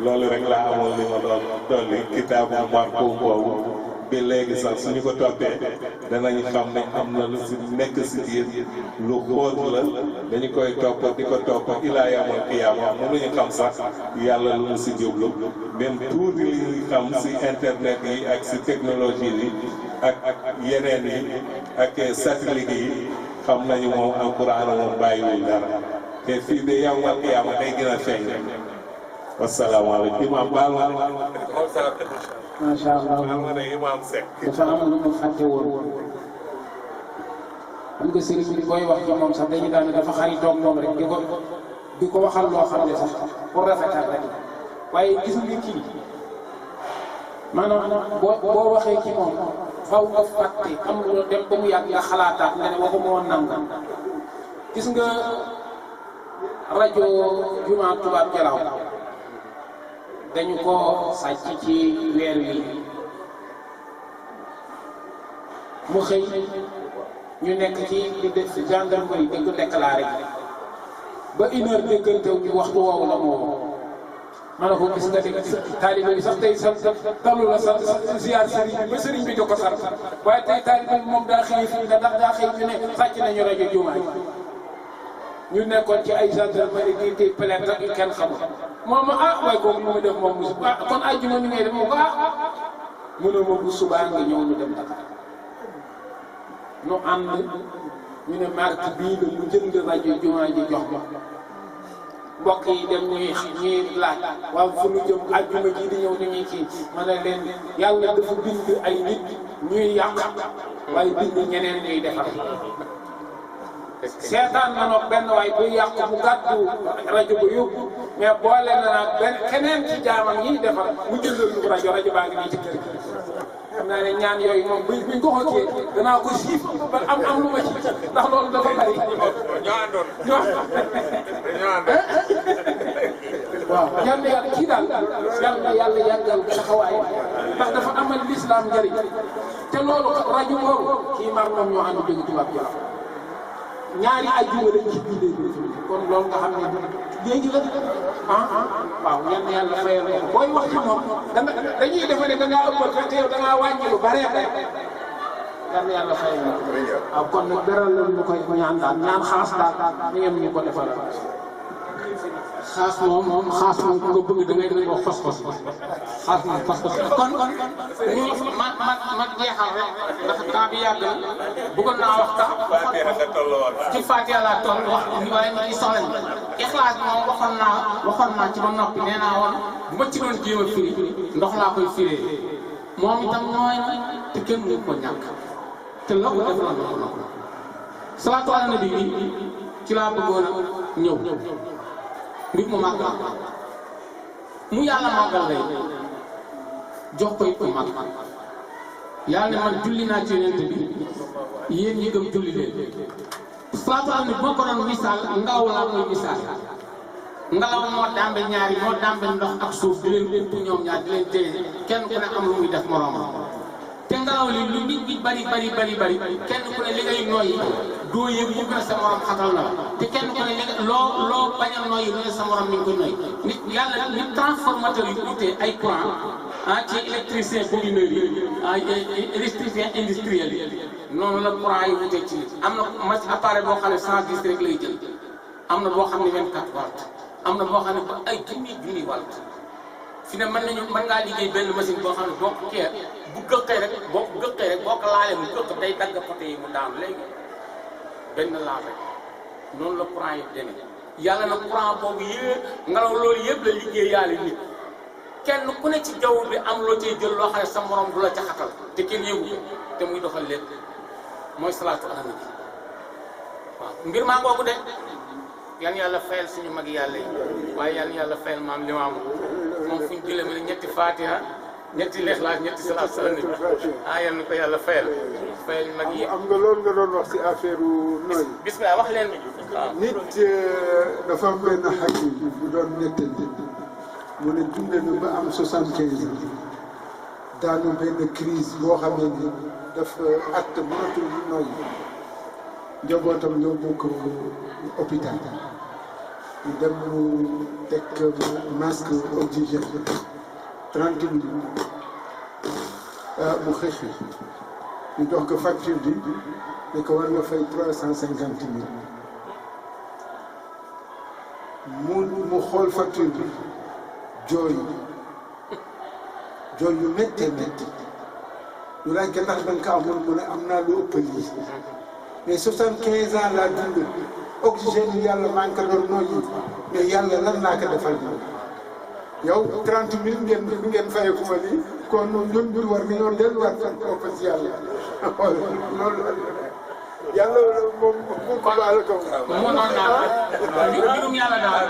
loolu rek laa amoon li ma doon dolli kitaabu marquum boobu bi léegi sax suñu ko toppee danañ xam ne am na lu si nekk si biir lu xóot la dañu koy topp di ko topp ilaa yawmal qiyaama mënuñu xam sax yàlla lu mu si jublu même tuuti li ñu xam si internet yi ak si technologie yi ak yeneen yi ak satellite yi xam nañu moom alquran moom bàyyiwul dara te fii de yawmal qiyaama day gën a feeñ rek wasalaamaaleykum imam baal ma macha allah imam Seck dafa am lu mu fàtte woon xam nga sëriñ bi booy wax ci moom sax dañu daan dafa xaritoog moom rek di ko waxal loo xam ne sax pour rafetal rek waaye gis nga kii maanaam boo waxee ci moom faw nga fàtte am lu dem ba mu yàgg nga xalaataat nga ne waxuma woon nangam gis nga rajo Jumaa Tuubaa Jalaaw dañu ko sàcc ci weer wi mu xëy ñu nekk ci di def gendarmerie di ko déclaré ba 1 heure déggantew ñu waxtu woowu la moo ma ne ko gis nga de taalibe bi sax tey sax talu la sax ziar sëriñ bi ba sëriñ bi di ko sant waaye tey taalibe bi moom daa xëy fii ndax daa xëy fi ne sàcc nañu rajo jumaa ji ñu nekkoon ci ay gendarmerie di tey plainte ak kenn xamul moom ma waaye kooku lu mu def moom musu kon àjjuma mi ngay def moom ko mënoo ma bu subaa nga ñëw ñu dem Dakar ñu ànd ñu ne marque bii la mu jënd rajo jumaa ji jox mbokk yi dem ñuy laaj waaw fu ñu jëm àjjuma ji di ñëw ni ñuy kii ma ne leen yàlla dafa bind ay nit ñuy yàq waaye bind ñeneen ñuy defar seetaan na nag benn waay buy yàq bu gàddu rajo ba yóbbu mais boole na nag benn keneen ci jaamam yi defar mu jëndal lu rajo baa ngi nii ci kër gi xam naa ne ñaan yooyu moom buñ ko xokkee danaa ko siif ba am lu ma ci ndax loolu dafa bari ñoo àndoon waaw yal na yàlla kii daal yal na yàlla yàggal taxawaay ndax dafa amal lislaam njëriñ te loolu rajo boobu kii mar moom ñoo ànd jóge tubaab bi ñaari ajjuma lañ ci bindee kon loolu nga xam ne léegi la waaw yal na yàlla fayal booy wax ci moom dañuy defe ne da ngaa ëppal fekk yow da ngaa wàññi lu bare yal na yàlla fayal waaw kon nag beral la ñu koy ñaan daal ñaan xaas daal ni ngeen ñu ko defal xaas moom ku nga bëgg da ngay def ko xos-xos xaas moom xos-xos kon ñu ma jeexal rek ndax temps bi yàgg na bëggoon naa waxtaan ci Fatiha laa toll wax waaye nit ñi soxla nañu Ixlaas moom waxoon naa ci ba noppi nee naa woon bu ma ci doon jéem a firi ndox laa koy firee moom itam nooy na te kenn mënu ko ñàkk te la ko def na ko salaatu ala nabi bi ci laa bëggoon a ñëw mbir mu màgg mu yàlla màggal lay jox ko it ko màgg yàlla ne man julli naa ci yonent bi yéen ñi gëm julli leen salaatu ala nabi boo ko doon misaal ngelaw laa koy misaal ngelaw moo dambe ñaari moo dambe ndox ak suuf di leen upp ñoom ñaar di leen téye kenn ku ne am lu muy def moroomam te ngelaw li lu nit ñi bari kenn ku ne li ngay noyyi doo yëg mu gën a sa morom xatal na la te kenn ku ne li nga loo bañ a noyyi lu ne sa morom mi ngi koy noyyi nit yàlla ni transformateur yu utee ay courant ci électricien bombineur yi électricien industriel yi noonu la courant yi utee ci nit am na appareil boo xam ne 110 rek lay jël am na boo xam ne 24 watts am na boo xam ne ba ay junni watt fi ne mën ngaa liggéey benn machine boo xam ne boo ko kee bu gëqee rek boo ko laalee mu gëq day dagg poté yi mu daanu léegi benn laal rek noonu la courant yi demee yàlla na courant boobu yëpp ngelaw loolu yëpp la liggéey yàlla nit kenn ku ne ci jaww bi am loo cay jël loo xam ne sa morom du la ca xatal te kenn yëngu te muy doxal lépp mooy salaatu ala nabi waaw mbir maa ngoogu de yan yàlla fayal suñu mag yàlla yi waaye yan yàlla fayal maam Limaamu moom fu ñu jëlee mu ne ñetti Fatiha ñetti Ixlaas ñetti salaatu ala nabi yal na ko yàlla fayal mag yi. am nga loolu nga doon wax ci affaire nooy. bismillah wax leen waaw. nit dafa am benn xakim bu doon nettali mu ne dund na ba am 75 ans daanu benn crise boo xamee ni dafa at mënatul nooy njabootam yóbbu ko hôpital ñu dem mu teg masque oxygène 30 minutes mu xëy ñu jox ko facture bi ne ko war nga fay 350 000 mu xool facture bi jooy yu méttee métti ñu laaj ko ndax da nga ko amoon mu ne am naa lu ëpp lii mais 75 ans laa dund oxygène yi yàlla maa ngi ko doon noyyi mais yàlla lan laa ko defal nii yow 30 000 ngeen fayeeku ma lii kon ñun war nañoo delluwaat fan ko ci yàlla loolu yàlla moom ko baal ko moo noonu daal mbirum yàlla daal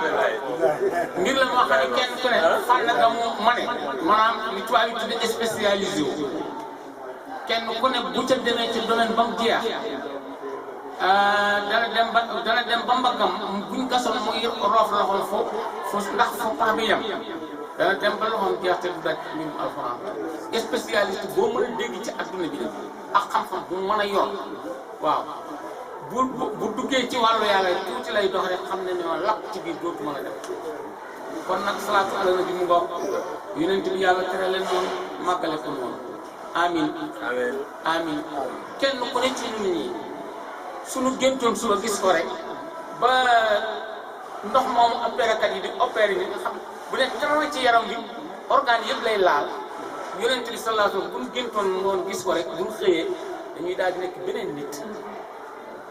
mbir la moo xam ne kenn ku ne fànn nga mu mane maanaam li tubaab yi tudde spécialisé wu kenn ku ne bu ca demee ci domaine ba mu jeex dana dem ba mbaggam buñ gasoon muy roof loxoom fo ndax fo pax bi yem dana dem ba loxoom jeex te du daj mbirum alxuraan spécialiste boo mën a dégg ci adduna bi ak xam-xam bu mën a yor waaw bu duggee ci wàllu yàlla tuuti lay dox rek xam ne ñoo lakk ci biir dootu mën a def kon nag salaatu ala nabi mu ngoog yonent bi yàlla tere leen noonu màggale ko noonu amin amin kenn ku ne ci ñun ñi suñu géntoon suba gis ko rek ba ndox moomu opérakat yi di opéré ni nga xam bu ne dara ci yaram bi organe yëpp lay laal yonent bi sallallahu alayhi wasallam bu ñu géntoon noonu gis ko rek bu ñu xëyee dañuy daal di nekk beneen nit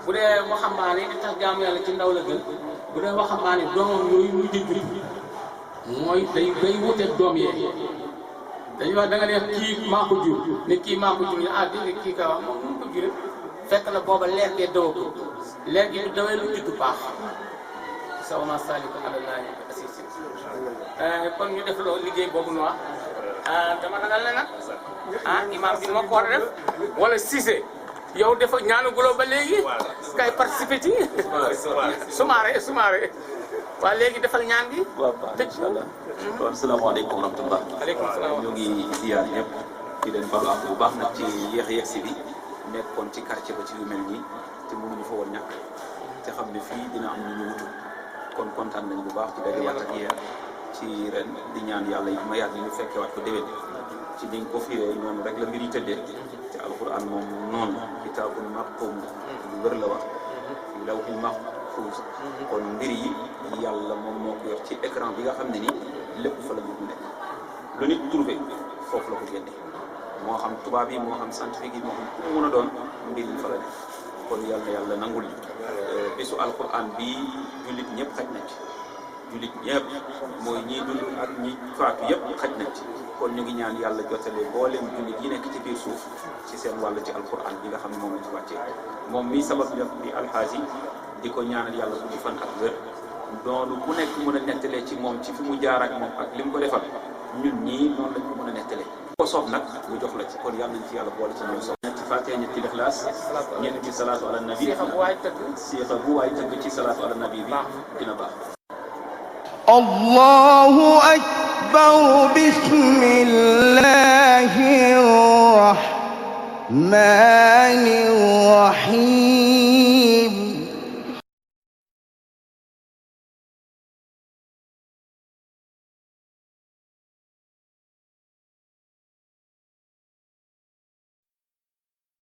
bu dee waxambaane di tax jaamu yàlla ci ndaw la gën bu dee waxambaane doomam yooyu muy jëjjur mooy day wuteeg doom yee dañuy wax da nga ne kii maa ko jur ne kii maa ko jur ne ah dégg nga kii ka wax moom nu ko jure fekk na booba leer gee dawa ko leer gi du dawee lu juddu baax sawma saliku alalaahi asisi kon ñu def loo liggéey boobu noonu dama ragal ne nag imam bi moo ko war a def wala Cissé yow dafa ñaanaguloo ba léegi kay participer ci sumaare waa léegi defal ñaan gi waaw incha allah waaw asalaamaaleykum wa rahmatullah aleykum salaam ñu ngi ziar ñëpp di leen balu ak bu baax nag ci yéex si bi nekkoon ci quartier ba ci yu mel nii te mënuñu fa woon ñàkk te xam ne fii dina am ñu ñu wutu kon kontaan nañ bu baax ci dajewaat ak yéen ci ren di ñaan yàlla yi mayaat yi ñu fekkewaat ko déwén ci niñ ko firee noonu rek la mbir yi tëddee te alquran moom noonu kitaabun marquum lu wër la wax fi lawhil mahfuuz kon mbir yi yàlla moom moo ko yor ci écran bi nga xam ne ni lépp fa la mu nekk lu nit trouvé foofu la ko génne moo xam tubaab yi moo xam scientifique yi moo xam ku mu mën a doon mbir yi fa la nekk kon yàlla nangul bisu alquran bi jullit ñëpp xaj nañ ci jullit ñëpp mooy ñii dund ak ñi faatu yëpp xaj nañ ci kon ñu ngi ñaan yàlla jotale mboolem jullit yi nekk ci biir suuf ci seen wàll ci alquran bi nga xam ne moom lañ ci wàccee moom mii sabab def di alxaaji di ko ñaanal yàlla guddi fan ak wér doonu ku nekk mën a nettalee ci moom ci fi mu jaar ak moom ak li mu ko defal ñun ñii noonu lañ ko mën a nettalee ko soob nag mu jox la ci kon yàlla nañ ci yàlla boole ci ñoom soob ñetti fàttee ñetti lixlaas ñetti salaatu ala nabi siixa bu waay tëgg ci salaatu ala nabi bi dina baax Allahu akbar bismillahir rahmanir rahim